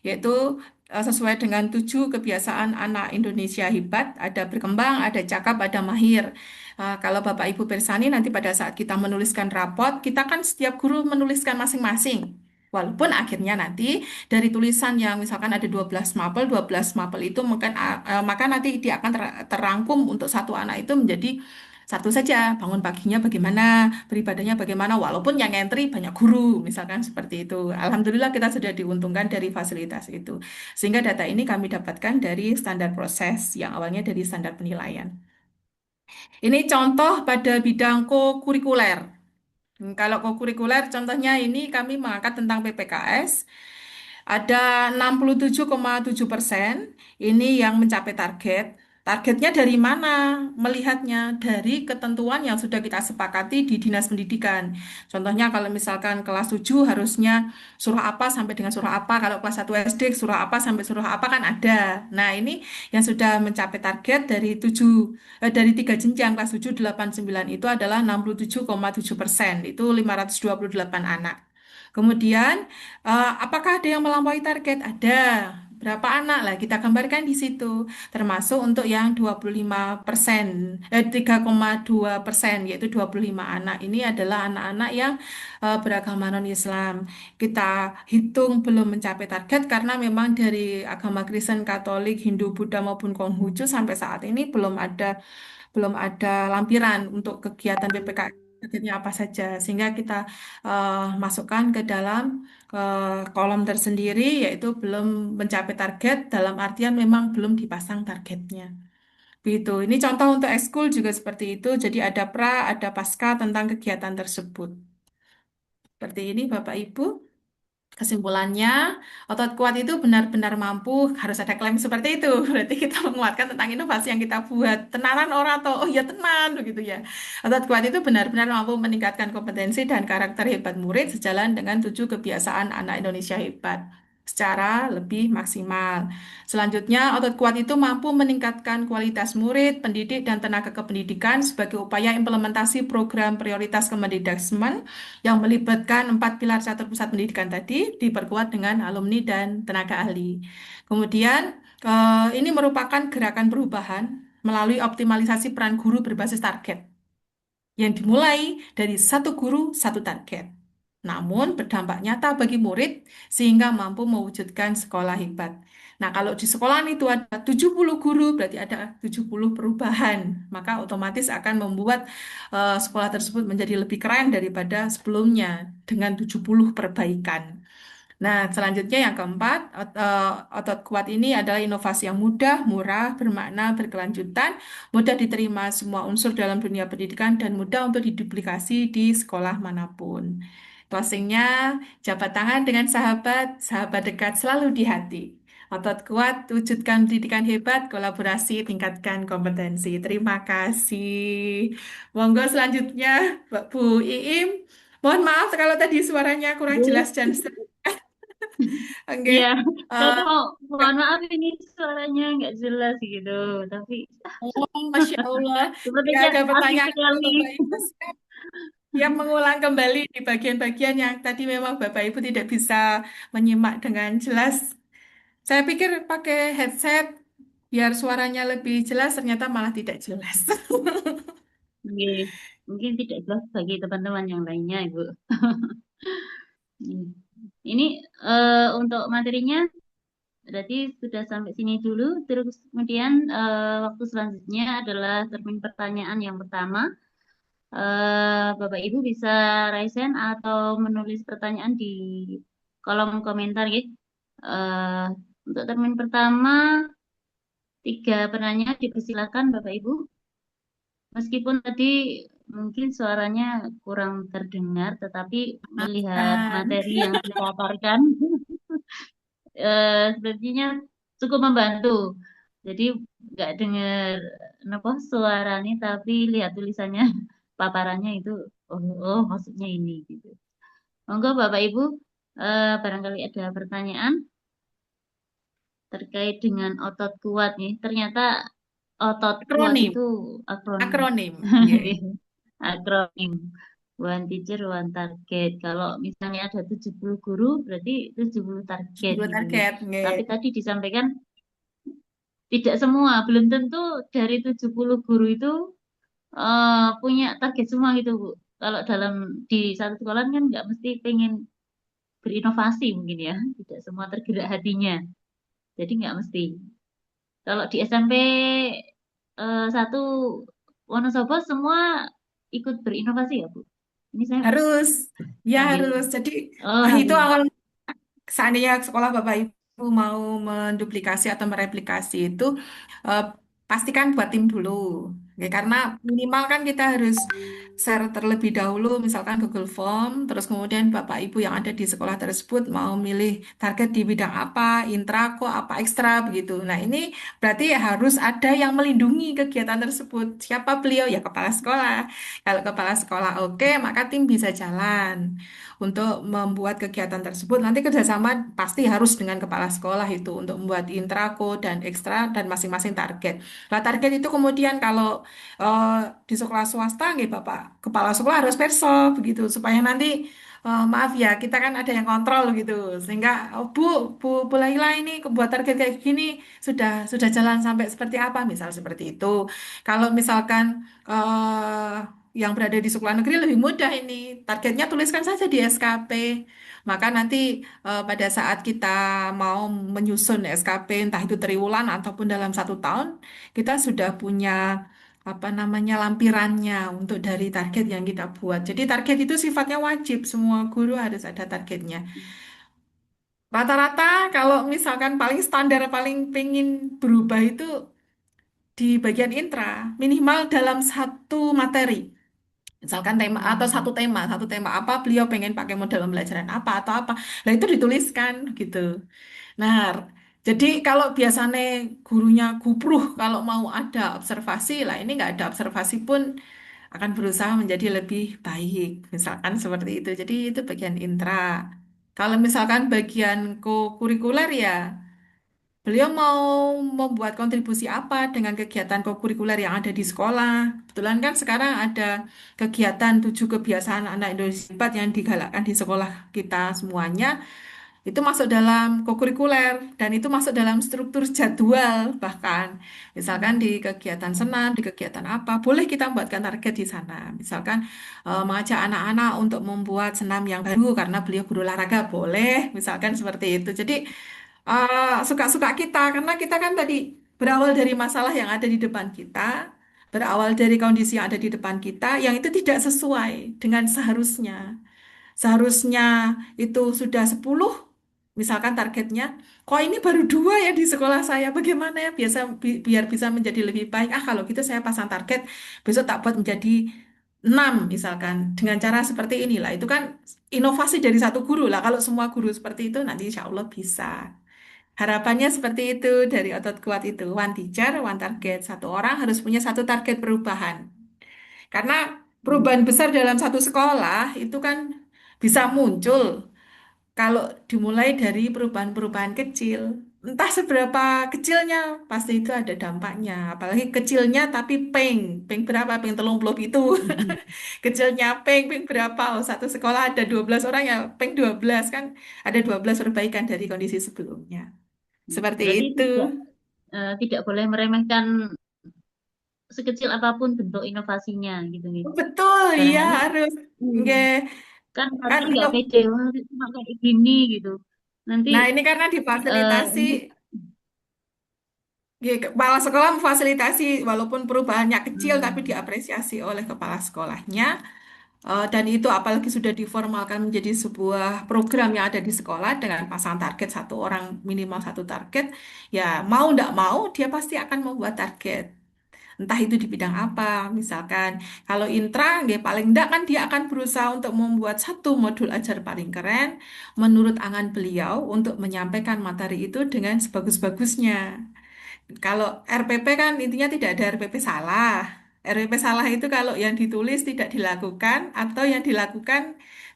yaitu sesuai dengan 7 kebiasaan anak Indonesia hebat, ada berkembang, ada cakap, ada mahir. Kalau Bapak Ibu Persani nanti pada saat kita menuliskan rapot, kita kan setiap guru menuliskan masing-masing. Walaupun akhirnya nanti dari tulisan yang misalkan ada 12 mapel, 12 mapel itu mungkin maka nanti dia akan terangkum untuk satu anak itu menjadi satu saja, bangun paginya bagaimana, beribadahnya bagaimana, walaupun yang entry banyak guru, misalkan seperti itu. Alhamdulillah kita sudah diuntungkan dari fasilitas itu. Sehingga data ini kami dapatkan dari standar proses yang awalnya dari standar penilaian. Ini contoh pada bidang kokurikuler. Kalau kokurikuler contohnya ini kami mengangkat tentang PPKS. Ada 67,7% ini yang mencapai target. Targetnya dari mana? Melihatnya dari ketentuan yang sudah kita sepakati di Dinas Pendidikan. Contohnya kalau misalkan kelas 7 harusnya surah apa sampai dengan surah apa. Kalau kelas 1 SD surah apa sampai surah apa kan ada. Nah, ini yang sudah mencapai target dari dari 3 jenjang kelas 7, 8, 9 itu adalah 67,7%. Itu 528 anak. Kemudian, apakah ada yang melampaui target? Ada. Berapa anak? Lah, kita gambarkan di situ. Termasuk untuk yang 25%, 3,2%, yaitu 25 anak. Ini adalah anak-anak yang beragama non-Islam. Kita hitung belum mencapai target karena memang dari agama Kristen, Katolik, Hindu, Buddha maupun Konghucu sampai saat ini belum ada lampiran untuk kegiatan PPKM targetnya apa saja, sehingga kita masukkan ke dalam kolom tersendiri, yaitu belum mencapai target dalam artian memang belum dipasang targetnya. Begitu. Ini contoh untuk ekskul juga seperti itu. Jadi ada pra, ada pasca tentang kegiatan tersebut. Seperti ini Bapak Ibu. Kesimpulannya, otot kuat itu benar-benar mampu, harus ada klaim seperti itu. Berarti kita menguatkan tentang inovasi yang kita buat. Tenanan orang atau, oh ya tenan, begitu ya. Otot kuat itu benar-benar mampu meningkatkan kompetensi dan karakter hebat murid sejalan dengan 7 kebiasaan anak Indonesia hebat secara lebih maksimal. Selanjutnya, otot kuat itu mampu meningkatkan kualitas murid, pendidik, dan tenaga kependidikan sebagai upaya implementasi program prioritas Kemendikbudrismen yang melibatkan 4 pilar catur pusat pendidikan tadi, diperkuat dengan alumni dan tenaga ahli. Kemudian, ini merupakan gerakan perubahan melalui optimalisasi peran guru berbasis target yang dimulai dari satu guru, satu target. Namun berdampak nyata bagi murid sehingga mampu mewujudkan sekolah hebat. Nah, kalau di sekolahan itu ada 70 guru, berarti ada 70 perubahan. Maka otomatis akan membuat sekolah tersebut menjadi lebih keren daripada sebelumnya dengan 70 perbaikan. Nah, selanjutnya yang keempat, otot kuat ini adalah inovasi yang mudah, murah, bermakna, berkelanjutan, mudah diterima semua unsur dalam dunia pendidikan, dan mudah untuk diduplikasi di sekolah manapun. Itu Closingnya, jabat tangan dengan sahabat, sahabat dekat selalu di hati. Otot kuat, wujudkan pendidikan hebat, kolaborasi, tingkatkan kompetensi. Terima kasih. Monggo selanjutnya, Bu Iim. Mohon maaf kalau tadi suaranya kurang jelas dan Oke. Iya, saya Eh, tuh mohon maaf ini suaranya nggak jelas gitu, tapi Masya Allah. Ya, sepertinya ada asik pertanyaan untuk sekali. Bapak Ibu. Yang mengulang kembali di bagian-bagian yang tadi memang Bapak Ibu tidak bisa menyimak dengan jelas. Saya pikir pakai headset biar suaranya lebih jelas, ternyata malah tidak jelas. Oke, mungkin tidak jelas bagi teman-teman yang lainnya, Ibu. Ini untuk materinya berarti sudah sampai sini dulu. Terus kemudian waktu selanjutnya adalah termin pertanyaan yang pertama. Bapak Ibu bisa raise hand atau menulis pertanyaan di kolom komentar ya. Eh, untuk termin pertama, 3 penanya dipersilakan Bapak Ibu. Meskipun tadi mungkin suaranya kurang terdengar, tetapi melihat materi yang dipaparkan, sepertinya cukup membantu. Jadi nggak dengar apa suaranya, tapi lihat tulisannya, paparannya itu, oh maksudnya ini gitu. Monggo Bapak Ibu, barangkali ada pertanyaan terkait dengan otot kuat nih. Ternyata otot kuat Akronim. itu akronim. Akronim. Akronim. One teacher, one target. Kalau misalnya ada 70 guru, berarti 70 target 10 gitu. target. Tapi tadi disampaikan tidak semua, belum tentu dari 70 guru itu punya target semua gitu, Bu. Kalau di satu sekolah kan nggak mesti pengen berinovasi mungkin ya, tidak semua tergerak hatinya. Jadi nggak mesti. Kalau di SMP 1 Wonosobo semua ikut berinovasi ya, Bu? Ini saya Harus. Ya, ambil. harus. Jadi, Oh, itu harus. awal seandainya sekolah Bapak Ibu mau menduplikasi atau mereplikasi itu, eh, pastikan buat tim dulu. Oke, karena minimal kan kita harus share terlebih dahulu, misalkan Google Form, terus kemudian Bapak Ibu yang ada di sekolah tersebut mau milih target di bidang apa, intrako, apa ekstra begitu. Nah, ini berarti harus ada yang melindungi kegiatan tersebut. Siapa beliau? Ya kepala sekolah. Kalau kepala sekolah oke, maka tim bisa jalan untuk membuat kegiatan tersebut. Nanti kerjasama pasti harus dengan kepala sekolah itu untuk membuat intrako dan ekstra dan masing-masing target. Nah, target itu kemudian kalau eh, di sekolah swasta, nggih Bapak, kepala sekolah harus perso begitu supaya nanti maaf ya, kita kan ada yang kontrol gitu, sehingga oh, Bu Laila ini buat target kayak gini sudah jalan sampai seperti apa, misal seperti itu. Kalau misalkan yang berada di sekolah negeri lebih mudah ini. Targetnya tuliskan saja di SKP. Maka nanti pada saat kita mau menyusun SKP, entah itu triwulan ataupun dalam 1 tahun, kita sudah punya apa namanya lampirannya untuk dari target yang kita buat. Jadi target itu sifatnya wajib, semua guru harus ada targetnya. Rata-rata kalau misalkan paling standar, paling pengen berubah itu di bagian intra, minimal dalam 1 materi. Misalkan tema atau satu tema apa beliau pengen pakai model pembelajaran apa atau apa. Nah, itu dituliskan gitu. Nah, jadi kalau biasanya gurunya gubruh kalau mau ada observasi, lah ini nggak ada observasi pun akan berusaha menjadi lebih baik. Misalkan seperti itu. Jadi itu bagian intra. Kalau misalkan bagian kurikuler ya beliau mau membuat kontribusi apa dengan kegiatan kokurikuler yang ada di sekolah. Kebetulan kan sekarang ada kegiatan 7 kebiasaan anak Indonesia Hebat yang digalakkan di sekolah kita semuanya. Itu masuk dalam kokurikuler dan itu masuk dalam struktur jadwal bahkan. Misalkan di kegiatan senam, di kegiatan apa, boleh kita membuatkan target di sana. Misalkan mengajak anak-anak untuk membuat senam yang baru karena beliau guru olahraga, boleh. Misalkan seperti itu. Jadi suka-suka kita karena kita kan tadi berawal dari masalah yang ada di depan kita, berawal dari kondisi yang ada di depan kita yang itu tidak sesuai dengan seharusnya. Seharusnya itu sudah 10, misalkan targetnya, kok ini baru 2 ya di sekolah saya, bagaimana ya biar bisa menjadi lebih baik. Kalau gitu saya pasang target besok tak buat menjadi 6 misalkan dengan cara seperti inilah itu kan inovasi dari satu guru lah kalau semua guru seperti itu nanti insya Allah bisa harapannya seperti itu dari otot kuat itu one teacher one target satu orang harus punya satu target perubahan karena perubahan besar dalam satu sekolah itu kan bisa muncul kalau dimulai dari perubahan-perubahan kecil, entah seberapa kecilnya, pasti itu ada dampaknya. Apalagi kecilnya tapi peng berapa? Peng 30 itu. Kecilnya peng berapa? Oh, satu sekolah ada 12 orang ya, peng 12 kan ada 12 perbaikan dari kondisi sebelumnya. Seperti Berarti itu. tidak boleh meremehkan sekecil apapun bentuk inovasinya gitu nih. Betul, iya Barangkali harus. hmm, Nggih. kan Kan kadang nggak pede, wah cuma kayak gini gitu. Nanti nah ini karena eh, difasilitasi ini ya, kepala sekolah memfasilitasi walaupun perubahannya kecil tapi hmm, diapresiasi oleh kepala sekolahnya. Dan itu apalagi sudah diformalkan menjadi sebuah program yang ada di sekolah dengan pasang target satu orang minimal satu target, ya mau tidak mau dia pasti akan membuat target. Entah itu di bidang apa, misalkan kalau intra, nggih, paling enggak kan dia akan berusaha untuk membuat satu modul ajar paling keren menurut angan beliau untuk menyampaikan materi itu dengan sebagus-bagusnya. Kalau RPP kan intinya tidak ada RPP salah. RPP salah itu kalau yang ditulis tidak dilakukan atau yang dilakukan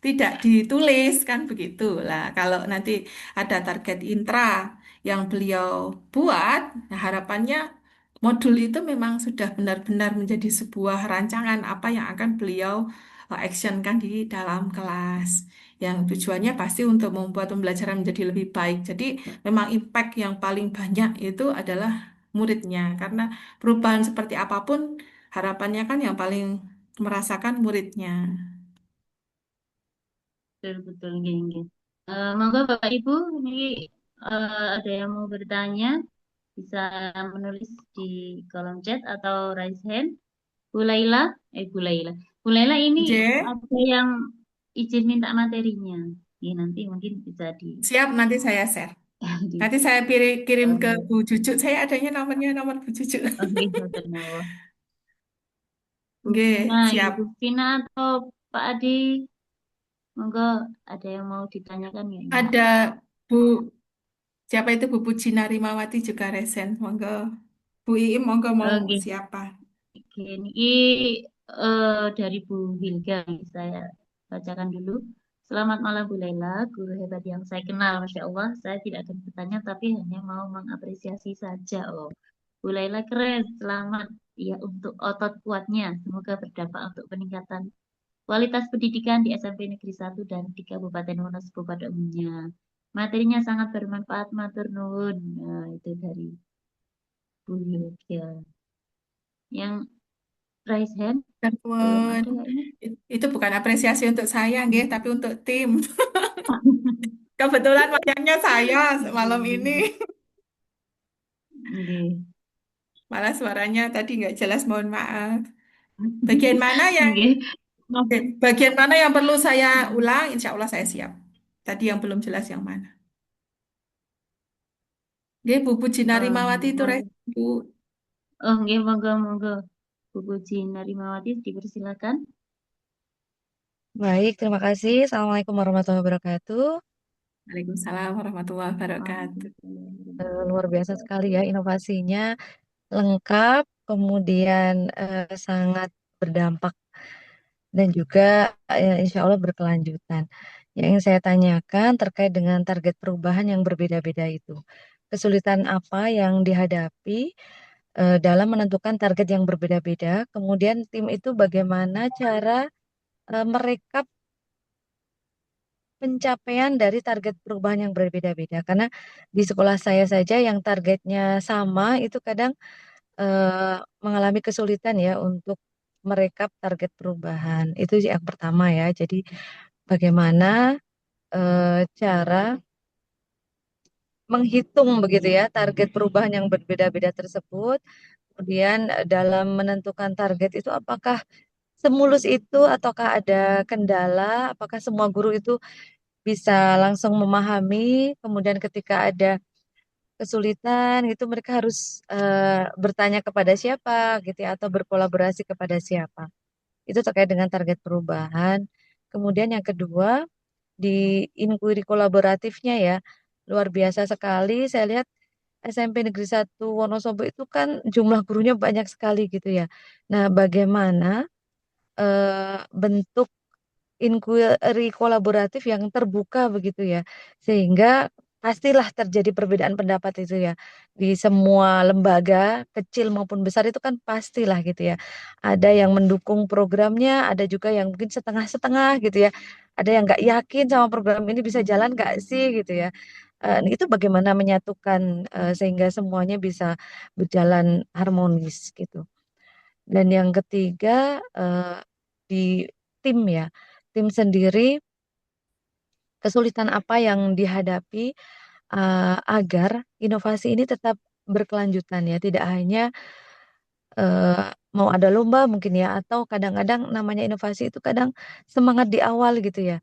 tidak ditulis kan begitu lah. Kalau nanti ada target intra yang beliau buat, nah harapannya modul itu memang sudah benar-benar menjadi sebuah rancangan apa yang akan beliau actionkan di dalam kelas. Yang tujuannya pasti untuk membuat pembelajaran menjadi lebih baik. Jadi memang impact yang paling banyak itu adalah muridnya karena perubahan seperti apapun harapannya kan yang paling merasakan muridnya. betul-betul gini. Monggo Bapak Ibu, ini ada yang mau bertanya, bisa menulis di kolom chat atau raise hand. Bu Laila, Bu Laila. Bu Laila ini J, ada yang izin minta materinya. Ini nanti mungkin bisa siap nanti saya share. di Nanti saya kirim ke eh, Bu Cucu. Saya adanya nomor Bu Cucu. oke, Dr. Nawa. Bu Vina, Oke, Ibu siap. Bu Vina atau Pak Adi, monggo ada yang mau ditanyakan ya ini? Ada Bu, siapa itu Bu Puji Narimawati juga resen. Monggo. Bu Iim, monggo mau Oke, siapa? oke. Ini dari Bu Hilga, saya bacakan dulu. Selamat malam Bu Laila, guru hebat yang saya kenal, Masya Allah. Saya tidak akan bertanya, tapi hanya mau mengapresiasi saja. Oh, Bu Laila keren, selamat ya untuk otot kuatnya. Semoga berdampak untuk peningkatan kualitas pendidikan di SMP Negeri 1 dan di Kabupaten Wonosobo pada umumnya. Materinya sangat bermanfaat, matur nuwun. Nah, itu dari Bu Hilga. Yang raise hand belum Telepon. ada kayaknya. Itu bukan apresiasi untuk saya, nggih, tapi untuk tim. Kebetulan wayangnya saya malam ini. Nggih. Malah suaranya tadi nggak jelas, mohon maaf. Bagian mana yang Nggih. bagian mana yang perlu saya ulang? Insya Allah saya siap. Tadi yang belum jelas yang mana? Nggih, Bu Puji Narimawati itu Bu. Oh, nggih, monggo, monggo. Bu Puji Narimawati dipersilakan. Baik, terima kasih. Assalamualaikum warahmatullahi wabarakatuh. Waalaikumsalam warahmatullahi wabarakatuh. Luar biasa sekali ya inovasinya, lengkap, kemudian sangat berdampak dan juga insya Allah berkelanjutan. Yang ingin saya tanyakan terkait dengan target perubahan yang berbeda-beda itu. Kesulitan apa yang dihadapi dalam menentukan target yang berbeda-beda, kemudian tim itu bagaimana cara merekap pencapaian dari target perubahan yang berbeda-beda. Karena di sekolah saya saja yang targetnya sama itu kadang mengalami kesulitan ya untuk merekap target perubahan. Itu yang pertama ya. Jadi bagaimana cara menghitung begitu ya target perubahan yang berbeda-beda tersebut. Kemudian dalam menentukan target itu apakah semulus itu ataukah ada kendala? Apakah semua guru itu bisa langsung memahami, kemudian ketika ada kesulitan gitu mereka harus bertanya kepada siapa gitu ya, atau berkolaborasi kepada siapa. Itu terkait dengan target perubahan. Kemudian yang kedua, di inquiry kolaboratifnya ya, luar biasa sekali. Saya lihat SMP Negeri 1 Wonosobo itu kan jumlah gurunya banyak sekali gitu ya. Nah, bagaimana bentuk inquiry kolaboratif yang terbuka begitu ya, sehingga pastilah terjadi perbedaan pendapat itu ya di semua lembaga kecil maupun besar itu kan pastilah gitu ya. Ada yang mendukung programnya, ada juga yang mungkin setengah-setengah gitu ya. Ada yang nggak yakin sama program ini bisa jalan nggak sih gitu ya. Itu bagaimana menyatukan sehingga semuanya bisa berjalan harmonis gitu. Dan yang ketiga di tim ya, tim sendiri kesulitan apa yang dihadapi agar inovasi ini tetap berkelanjutan ya, tidak hanya mau ada lomba mungkin ya, atau kadang-kadang namanya inovasi itu kadang semangat di awal gitu ya.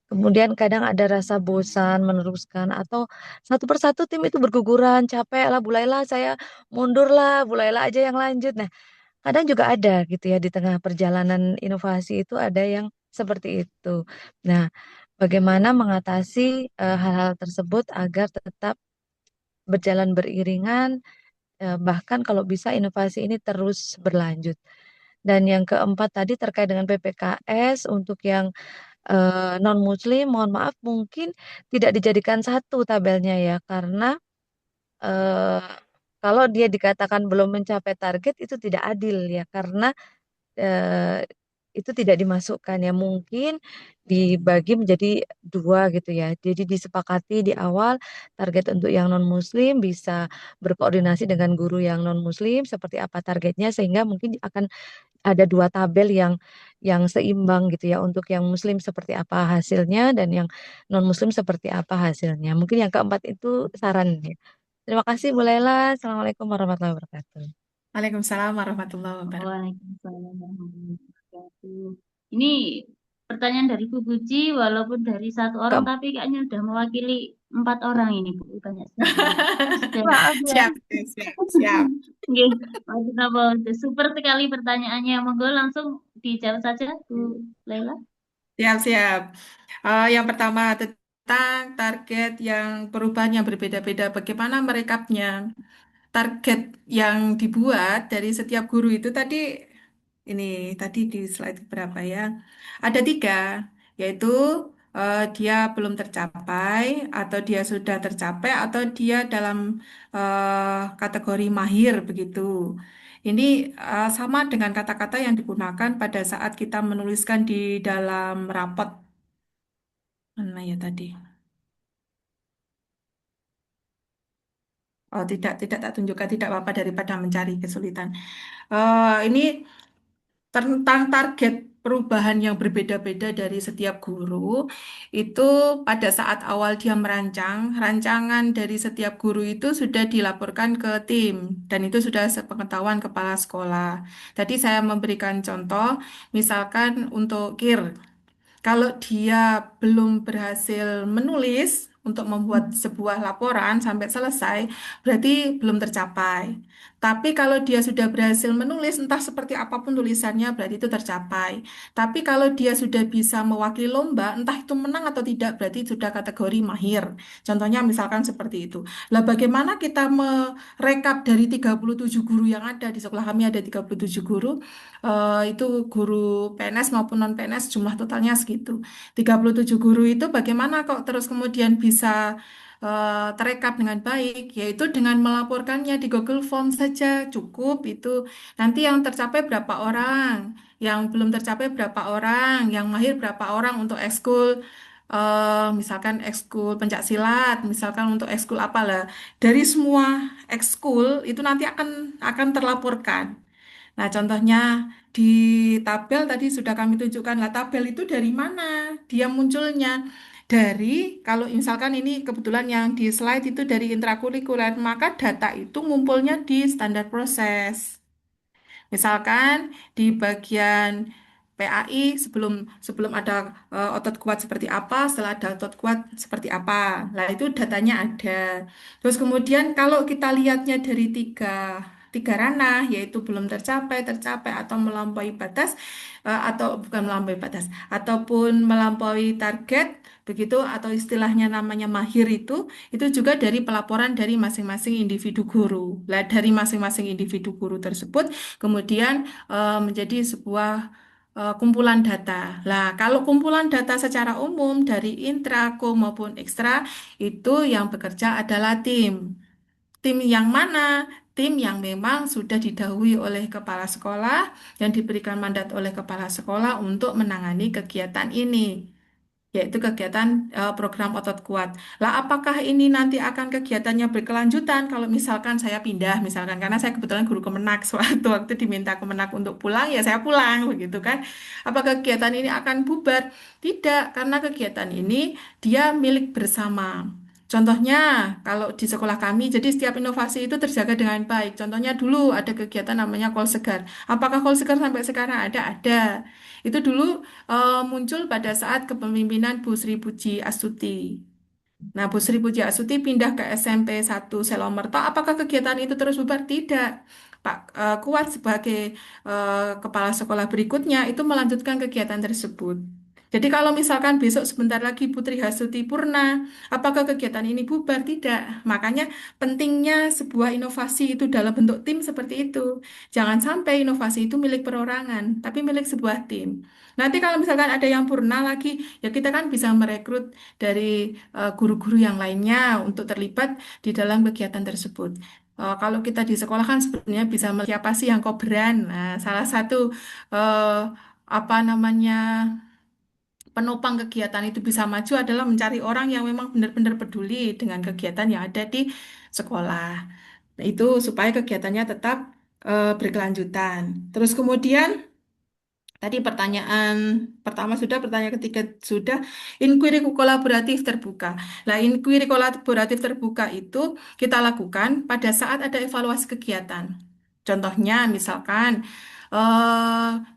Kemudian kadang ada rasa bosan meneruskan atau satu persatu tim itu berguguran, capek lah, Bu Laila saya mundur lah, Bu Laila aja yang lanjut. Nah, kadang juga ada gitu ya di tengah perjalanan inovasi itu ada yang seperti itu. Nah, bagaimana mengatasi hal-hal tersebut agar tetap berjalan beriringan, bahkan kalau bisa inovasi ini terus berlanjut. Dan yang keempat tadi terkait dengan PPKS untuk yang non-Muslim, mohon maaf mungkin tidak dijadikan satu tabelnya ya, karena eh, kalau dia dikatakan belum mencapai target itu tidak adil ya, karena eh, itu tidak dimasukkan ya, mungkin dibagi menjadi dua gitu ya. Jadi disepakati di awal target untuk yang non muslim bisa berkoordinasi dengan guru yang non muslim seperti apa targetnya, sehingga mungkin akan ada dua tabel yang seimbang gitu ya, untuk yang muslim seperti apa hasilnya dan yang non muslim seperti apa hasilnya. Mungkin yang keempat itu sarannya. Terima kasih Bu Laila. Assalamualaikum warahmatullahi wabarakatuh. Waalaikumsalam warahmatullahi wabarakatuh. Waalaikumsalam warahmatullahi wabarakatuh. Ini pertanyaan dari Bu Puji, walaupun dari satu orang, tapi kayaknya udah mewakili 4 orang ini, Bu. Banyak sekali. Maaf ya. Siap, siap, siap. Nggih, maksud apa? Super sekali pertanyaannya. Monggo langsung dijawab saja, Bu Laila. Siap, siap. Yang pertama tentang target yang perubahan yang berbeda-beda, bagaimana merekapnya? Target yang dibuat dari setiap guru itu tadi di slide berapa ya? Ada 3, yaitu dia belum tercapai, atau dia sudah tercapai, atau dia dalam kategori mahir begitu. Ini sama dengan kata-kata yang digunakan pada saat kita menuliskan di dalam rapot. Mana ya tadi? Oh, tidak tak tunjukkan, tidak apa-apa daripada mencari kesulitan. Ini tentang target perubahan yang berbeda-beda dari setiap guru, itu pada saat awal dia merancang, rancangan dari setiap guru itu sudah dilaporkan ke tim, dan itu sudah sepengetahuan kepala sekolah. Tadi saya memberikan contoh, misalkan untuk KIR, kalau dia belum berhasil menulis untuk membuat sebuah laporan sampai selesai, berarti belum tercapai. Tapi kalau dia sudah berhasil menulis, entah seperti apapun tulisannya, berarti itu tercapai. Tapi kalau dia sudah bisa mewakili lomba, entah itu menang atau tidak, berarti sudah kategori mahir. Contohnya misalkan seperti itu. Lah bagaimana kita merekap dari 37 guru yang ada di sekolah kami, ada 37 guru, itu guru PNS maupun non PNS, jumlah totalnya segitu. 37 guru itu bagaimana kok terus kemudian bisa terekap dengan baik, yaitu dengan melaporkannya di Google Form saja cukup itu. Nanti yang tercapai berapa orang, yang belum tercapai berapa orang, yang mahir berapa orang untuk ekskul, misalkan ekskul pencak silat, misalkan untuk ekskul apalah. Dari semua ekskul itu nanti akan terlaporkan. Nah, contohnya di tabel tadi sudah kami tunjukkan. Lah, tabel itu dari mana? Dia munculnya dari, kalau misalkan ini kebetulan yang di slide itu dari intrakurikuler, maka data itu ngumpulnya di standar proses. Misalkan di bagian PAI sebelum sebelum ada otot kuat seperti apa, setelah ada otot kuat seperti apa. Nah, itu datanya ada. Terus kemudian kalau kita lihatnya dari tiga ranah, yaitu belum tercapai, tercapai, atau melampaui batas, atau bukan melampaui batas, ataupun melampaui target, begitu, atau istilahnya namanya mahir itu juga dari pelaporan dari masing-masing individu guru. Lah, dari masing-masing individu guru tersebut, kemudian menjadi sebuah kumpulan data. Lah, kalau kumpulan data secara umum dari intra, ko maupun ekstra, itu yang bekerja adalah tim. Tim yang mana? Tim yang memang sudah didahului oleh kepala sekolah dan diberikan mandat oleh kepala sekolah untuk menangani kegiatan ini, yaitu kegiatan program otot kuat. Lah, apakah ini nanti akan kegiatannya berkelanjutan kalau misalkan saya pindah, misalkan karena saya kebetulan guru Kemenak, waktu diminta Kemenak untuk pulang, ya saya pulang, begitu kan. Apakah kegiatan ini akan bubar? Tidak, karena kegiatan ini dia milik bersama. Contohnya, kalau di sekolah kami, jadi setiap inovasi itu terjaga dengan baik. Contohnya dulu ada kegiatan namanya Kol Segar. Apakah Kol Segar sampai sekarang ada? Ada. Itu dulu muncul pada saat kepemimpinan Bu Sri Puji Astuti. Nah, Bu Sri Puji Astuti pindah ke SMP 1 Selomerto. Apakah kegiatan itu terus bubar? Tidak. Pak Kuat sebagai kepala sekolah berikutnya itu melanjutkan kegiatan tersebut. Jadi kalau misalkan besok sebentar lagi Putri Hasuti Purna, apakah kegiatan ini bubar? Tidak. Makanya pentingnya sebuah inovasi itu dalam bentuk tim seperti itu. Jangan sampai inovasi itu milik perorangan, tapi milik sebuah tim. Nanti kalau misalkan ada yang purna lagi, ya kita kan bisa merekrut dari guru-guru yang lainnya untuk terlibat di dalam kegiatan tersebut. Kalau kita di sekolah kan sebenarnya bisa melihat siapa sih yang koberan. Nah, salah satu eh, apa namanya penopang kegiatan itu bisa maju adalah mencari orang yang memang benar-benar peduli dengan kegiatan yang ada di sekolah. Nah, itu supaya kegiatannya tetap berkelanjutan. Terus kemudian tadi pertanyaan pertama sudah, pertanyaan ketiga sudah, inquiry kolaboratif terbuka. Nah, inquiry kolaboratif terbuka itu kita lakukan pada saat ada evaluasi kegiatan. Contohnya, misalkan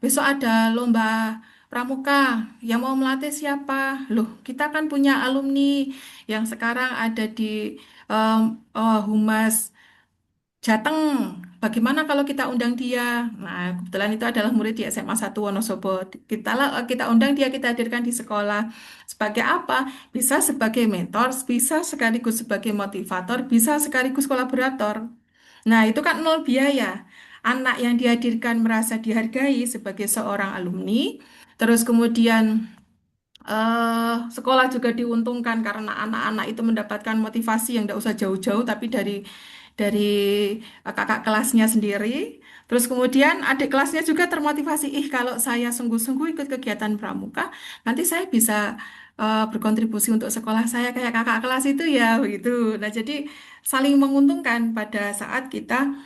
besok ada lomba pramuka, yang mau melatih siapa? Loh, kita kan punya alumni yang sekarang ada di Humas Jateng, bagaimana kalau kita undang dia? Nah, kebetulan itu adalah murid di SMA 1 Wonosobo. Kita undang dia, kita hadirkan di sekolah. Sebagai apa? Bisa sebagai mentor, bisa sekaligus sebagai motivator, bisa sekaligus kolaborator. Nah, itu kan nol biaya. Anak yang dihadirkan merasa dihargai sebagai seorang alumni, terus kemudian sekolah juga diuntungkan karena anak-anak itu mendapatkan motivasi yang tidak usah jauh-jauh, tapi dari kakak kelasnya sendiri. Terus kemudian adik kelasnya juga termotivasi, kalau saya sungguh-sungguh ikut kegiatan pramuka, nanti saya bisa berkontribusi untuk sekolah saya kayak kakak kelas itu ya, begitu. Nah, jadi saling menguntungkan pada saat kita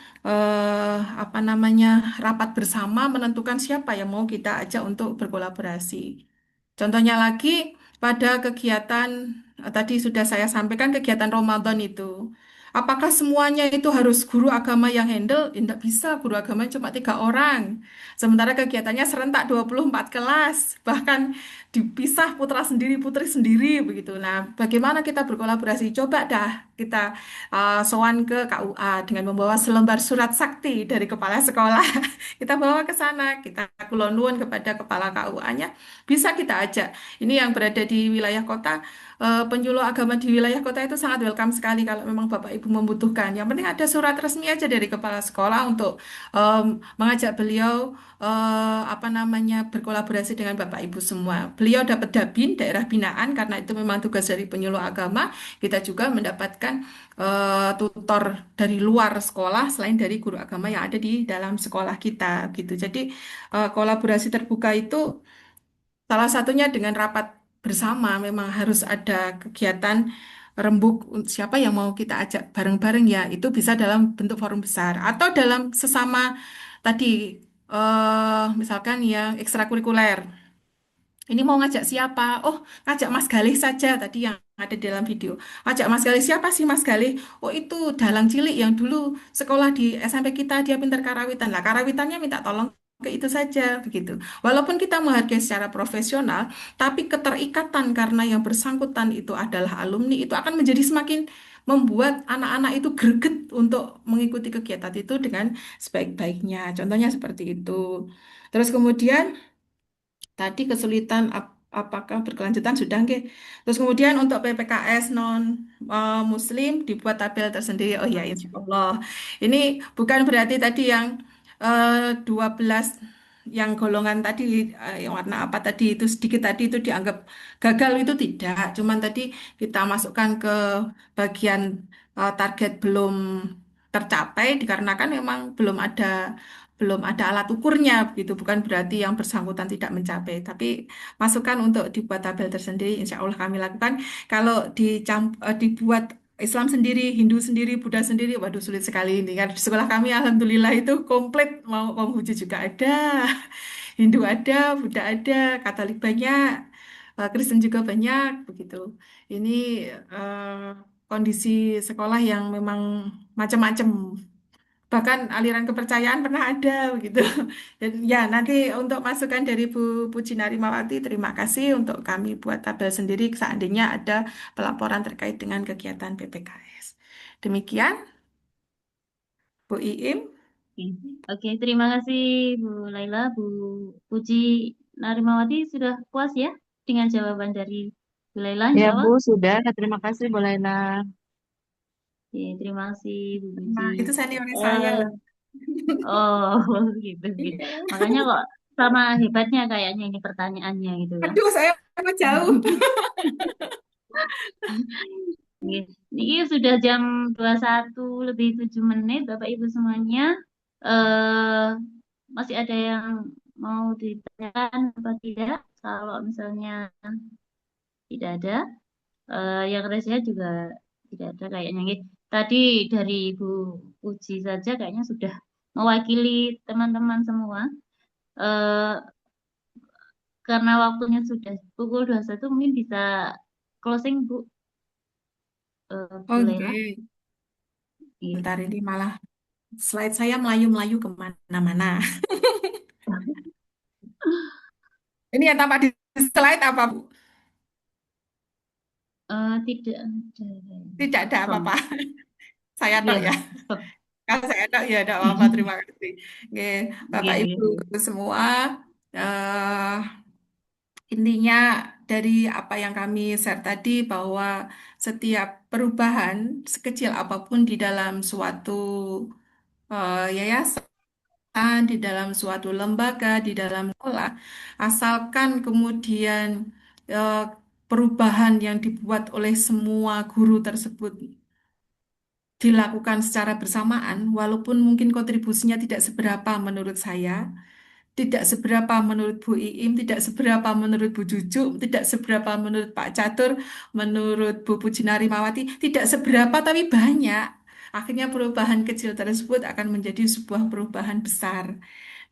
apa namanya rapat bersama menentukan siapa yang mau kita ajak untuk berkolaborasi. Contohnya lagi pada kegiatan tadi sudah saya sampaikan kegiatan Ramadan itu. Apakah semuanya itu harus guru agama yang handle? Tidak bisa, guru agama cuma 3 orang. Sementara kegiatannya serentak 24 kelas. Bahkan dipisah putra sendiri, putri sendiri begitu. Nah, bagaimana kita berkolaborasi? Coba dah kita sowan ke KUA dengan membawa selembar surat sakti dari kepala sekolah. Kita bawa ke sana, kita kulon nuwun kepada kepala KUA-nya. Bisa kita ajak. Ini yang berada di wilayah kota, penyuluh agama di wilayah kota itu sangat welcome sekali kalau memang Bapak Ibu membutuhkan. Yang penting ada surat resmi aja dari kepala sekolah untuk mengajak beliau apa namanya berkolaborasi dengan Bapak Ibu semua. Beliau dapat Dabin, daerah binaan, karena itu memang tugas dari penyuluh agama. Kita juga mendapatkan tutor dari luar sekolah selain dari guru agama yang ada di dalam sekolah kita gitu. Jadi kolaborasi terbuka itu salah satunya dengan rapat bersama, memang harus ada kegiatan rembuk siapa yang mau kita ajak bareng-bareng, ya itu bisa dalam bentuk forum besar atau dalam sesama tadi misalkan yang ekstrakurikuler. Ini mau ngajak siapa? Oh, ngajak Mas Galih saja tadi yang ada di dalam video. Ngajak Mas Galih, siapa sih Mas Galih? Oh, itu dalang cilik yang dulu sekolah di SMP kita, dia pintar karawitan. Lah, karawitannya minta tolong ke itu saja begitu. Walaupun kita menghargai secara profesional, tapi keterikatan karena yang bersangkutan itu adalah alumni itu akan menjadi semakin membuat anak-anak itu greget untuk mengikuti kegiatan itu dengan sebaik-baiknya. Contohnya seperti itu. Terus kemudian tadi kesulitan apakah berkelanjutan sudah nggih. Terus kemudian untuk PPKS non Muslim dibuat tabel tersendiri. Oh ya, insya Allah. Ini bukan berarti tadi yang 12 yang golongan tadi yang warna apa tadi itu sedikit tadi itu dianggap gagal itu tidak. Cuman tadi kita masukkan ke bagian target belum tercapai dikarenakan memang belum ada alat ukurnya begitu, bukan berarti yang bersangkutan tidak mencapai, tapi masukan untuk dibuat tabel tersendiri insya Allah kami lakukan. Kalau dibuat Islam sendiri, Hindu sendiri, Buddha sendiri, waduh sulit sekali ini kan. Di sekolah kami alhamdulillah itu komplit, mau Konghucu juga ada, Hindu ada, Buddha ada, Katolik banyak, Kristen juga banyak begitu. Ini kondisi sekolah yang memang macam-macam. Bahkan aliran kepercayaan pernah ada begitu. Dan ya nanti untuk masukan dari Bu Puji Narimawati, terima kasih untuk kami buat tabel sendiri seandainya ada pelaporan terkait dengan kegiatan PPKS. Demikian, Bu Iim. Oke, terima kasih Bu Laila, Bu Puji Narimawati sudah puas ya dengan jawaban dari Bu Laila, Ya insya Bu, Allah. sudah. Terima kasih Bu Laila. Oke, terima kasih Bu Puji. Nah, itu seniornya saya loh. Oh, gitu, gitu. Makanya kok sama hebatnya kayaknya ini pertanyaannya gitu ya. Aduh, saya mau jauh. Ini sudah jam 21 lebih 7 menit, Bapak Ibu semuanya. Eh, masih ada yang mau ditanyakan apa tidak? Kalau misalnya tidak ada, yang rahasia juga tidak ada kayaknya. Tadi dari Ibu Puji saja kayaknya sudah mewakili teman-teman semua. Eh, karena waktunya sudah pukul 21 mungkin bisa closing Bu. Bu Laila. Oke. Bentar ini malah slide saya melayu-melayu kemana-mana. Ini yang tampak di slide apa, Bu? Tidak ada. Tidak ada apa-apa. Saya tok Iya. ya. Kalau saya tok ya ada apa-apa. Terima kasih. Oke, Bapak Iya, Ibu semua, eh, intinya dari apa yang kami share tadi bahwa setiap perubahan sekecil apapun di dalam suatu yayasan, di dalam suatu lembaga, di dalam sekolah, asalkan kemudian eh, perubahan yang dibuat oleh semua guru tersebut dilakukan secara bersamaan, walaupun mungkin kontribusinya tidak seberapa menurut saya, tidak seberapa menurut Bu Iim, tidak seberapa menurut Bu Juju, tidak seberapa menurut Pak Catur, menurut Bu Pujinari Mawati, tidak seberapa tapi banyak. Akhirnya perubahan kecil tersebut akan menjadi sebuah perubahan besar.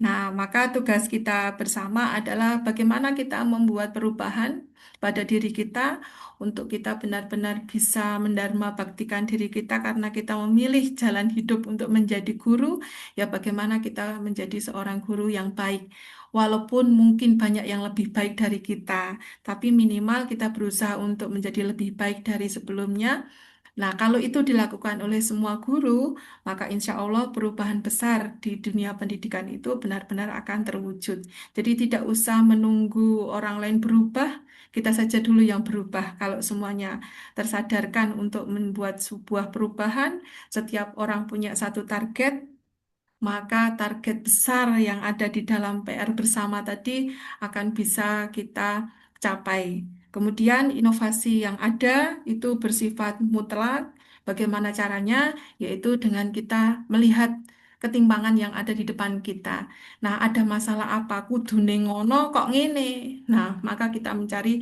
Nah, maka tugas kita bersama adalah bagaimana kita membuat perubahan pada diri kita untuk kita benar-benar bisa mendharma baktikan diri kita karena kita memilih jalan hidup untuk menjadi guru, ya bagaimana kita menjadi seorang guru yang baik. Walaupun mungkin banyak yang lebih baik dari kita, tapi minimal kita berusaha untuk menjadi lebih baik dari sebelumnya. Nah, kalau itu dilakukan oleh semua guru, maka insya Allah perubahan besar di dunia pendidikan itu benar-benar akan terwujud. Jadi tidak usah menunggu orang lain berubah, kita saja dulu yang berubah. Kalau semuanya tersadarkan untuk membuat sebuah perubahan, setiap orang punya satu target, maka target besar yang ada di dalam PR bersama tadi akan bisa kita capai. Kemudian inovasi yang ada itu bersifat mutlak. Bagaimana caranya? Yaitu dengan kita melihat ketimpangan yang ada di depan kita. Nah, ada masalah apa? Kudune ngono kok ngene. Nah, maka kita mencari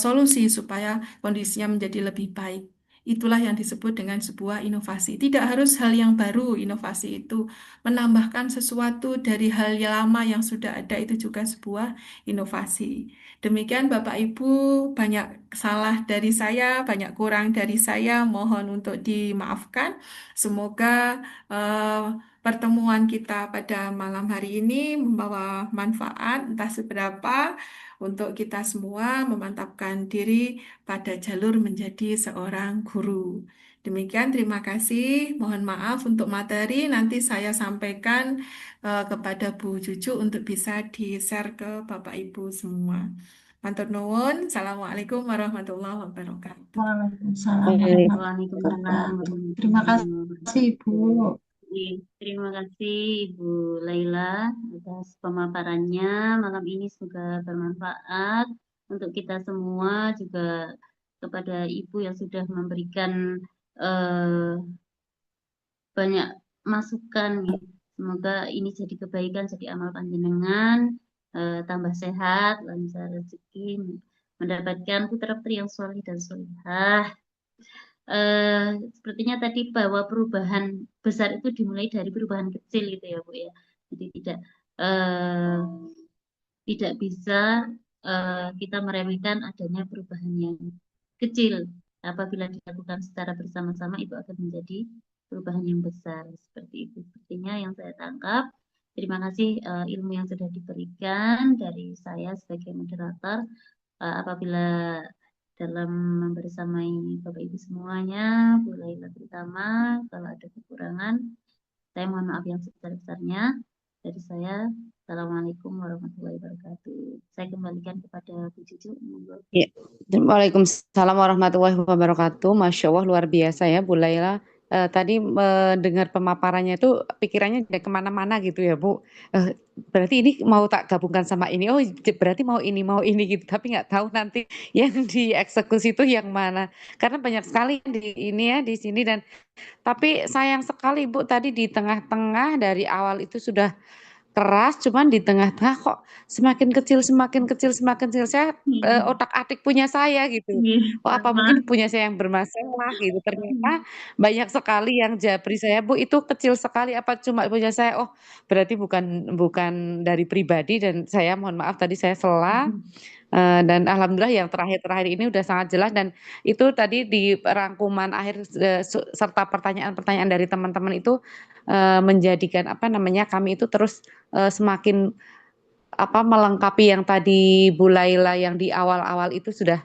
solusi supaya kondisinya menjadi lebih baik. Itulah yang disebut dengan sebuah inovasi. Tidak harus hal yang baru, inovasi itu menambahkan sesuatu dari hal yang lama yang sudah ada itu juga sebuah inovasi. Demikian Bapak Ibu, banyak salah dari saya, banyak kurang dari saya, mohon untuk dimaafkan. Semoga eh, pertemuan kita pada malam hari ini membawa manfaat entah seberapa untuk kita semua memantapkan diri pada jalur menjadi seorang guru. Demikian, terima kasih. Mohon maaf untuk materi, nanti saya sampaikan kepada Bu Cucu untuk bisa di-share ke Bapak Ibu semua. Matur nuwun. Assalamualaikum warahmatullahi wabarakatuh. Waalaikumsalam Baik. warahmatullahi Waalaikumsalam wabarakatuh. Terima warahmatullahi kasih, Ibu. wabarakatuh. Terima kasih Ibu Laila atas pemaparannya malam ini, semoga bermanfaat untuk kita semua, juga kepada Ibu yang sudah memberikan eh, banyak masukan ya. Semoga ini jadi kebaikan, jadi amal panjenengan, tambah sehat, lancar rezeki, mendapatkan putra-putri yang solih dan solihah. Sepertinya tadi bahwa perubahan besar itu dimulai dari perubahan kecil gitu ya Bu ya. Jadi tidak bisa kita meremehkan adanya perubahan yang kecil. Apabila dilakukan secara bersama-sama itu akan menjadi perubahan yang besar, seperti itu. Sepertinya yang saya tangkap. Terima kasih ilmu yang sudah diberikan dari saya sebagai moderator. Apabila dalam membersamai Bapak Ibu semuanya, Bu Laila terutama, kalau ada kekurangan, saya mohon maaf yang sebesar-besarnya. Dari saya, Assalamualaikum warahmatullahi wabarakatuh. Saya kembalikan kepada Bu Cucu. Ya. Waalaikumsalam warahmatullahi wabarakatuh. Masya Allah, luar biasa ya Bu Laila. Tadi mendengar pemaparannya itu pikirannya udah kemana-mana gitu ya Bu. Berarti ini mau tak gabungkan sama ini, oh berarti mau ini gitu, tapi nggak tahu nanti yang dieksekusi itu yang mana. Karena banyak sekali di ini ya di sini, dan tapi sayang sekali Bu, tadi di tengah-tengah dari awal itu sudah keras, cuman di tengah-tengah kok semakin kecil. Saya otak-atik punya saya gitu. Oh, apa mungkin punya saya yang bermasalah gitu. Ternyata banyak sekali yang japri saya, Bu, itu kecil sekali apa cuma punya saya. Oh, berarti bukan dari pribadi, dan saya mohon maaf tadi saya salah. Dan alhamdulillah yang terakhir ini udah sangat jelas, dan itu tadi di rangkuman akhir serta pertanyaan-pertanyaan dari teman-teman itu menjadikan kami itu terus semakin melengkapi yang tadi Bu Laila yang di awal-awal itu sudah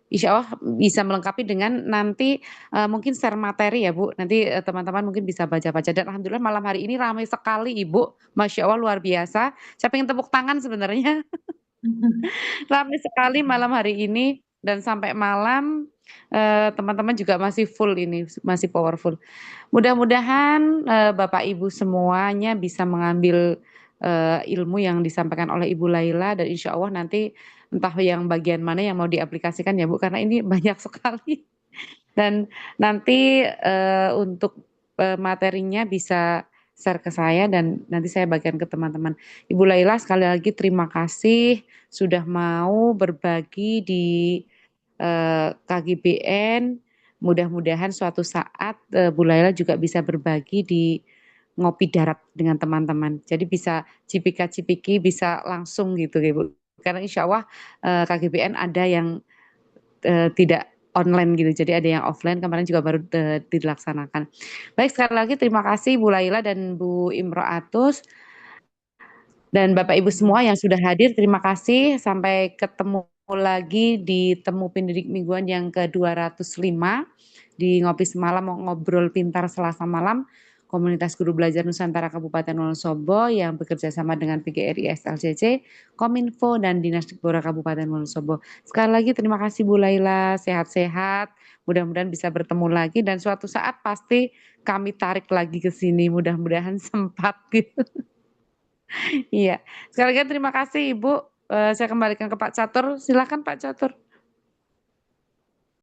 insya Allah bisa melengkapi dengan nanti mungkin share materi ya Bu, nanti teman-teman mungkin bisa baca-baca. Dan alhamdulillah malam hari ini ramai sekali Ibu, Masya Allah luar biasa. Saya pengen tepuk tangan sebenarnya. Ramai sekali malam hari ini, dan sampai malam teman-teman juga masih full ini, masih powerful. Mudah-mudahan Bapak Ibu semuanya bisa mengambil ilmu yang disampaikan oleh Ibu Laila, dan insya Allah nanti entah yang bagian mana yang mau diaplikasikan ya Bu, karena ini banyak sekali. Dan nanti untuk materinya bisa share ke saya, dan nanti saya bagikan ke teman-teman. Ibu Laila, sekali lagi terima kasih sudah mau berbagi di KGBN. Mudah-mudahan suatu saat Bu Laila juga bisa berbagi di ngopi darat dengan teman-teman. Jadi bisa cipika-cipiki, bisa langsung gitu ya Bu. Karena insya Allah KGBN ada yang tidak online gitu, jadi ada yang offline, kemarin juga baru dilaksanakan. Baik, sekali lagi terima kasih Bu Laila dan Bu Imro'atus, dan Bapak Ibu semua yang sudah hadir, terima kasih. Sampai ketemu lagi di Temu Pendidik Mingguan yang ke-205 di Ngopi Semalam Ngobrol Pintar Selasa Malam, Komunitas Guru Belajar Nusantara Kabupaten Wonosobo yang bekerja sama dengan PGRI SLCC, Kominfo, dan Dinas Dikbora Kabupaten Wonosobo. Sekali lagi terima kasih Bu Laila, sehat-sehat, mudah-mudahan bisa bertemu lagi, dan suatu saat pasti kami tarik lagi ke sini, mudah-mudahan sempat gitu. Iya, sekali lagi terima kasih Ibu. Saya kembalikan ke Pak Catur, silakan Pak Catur.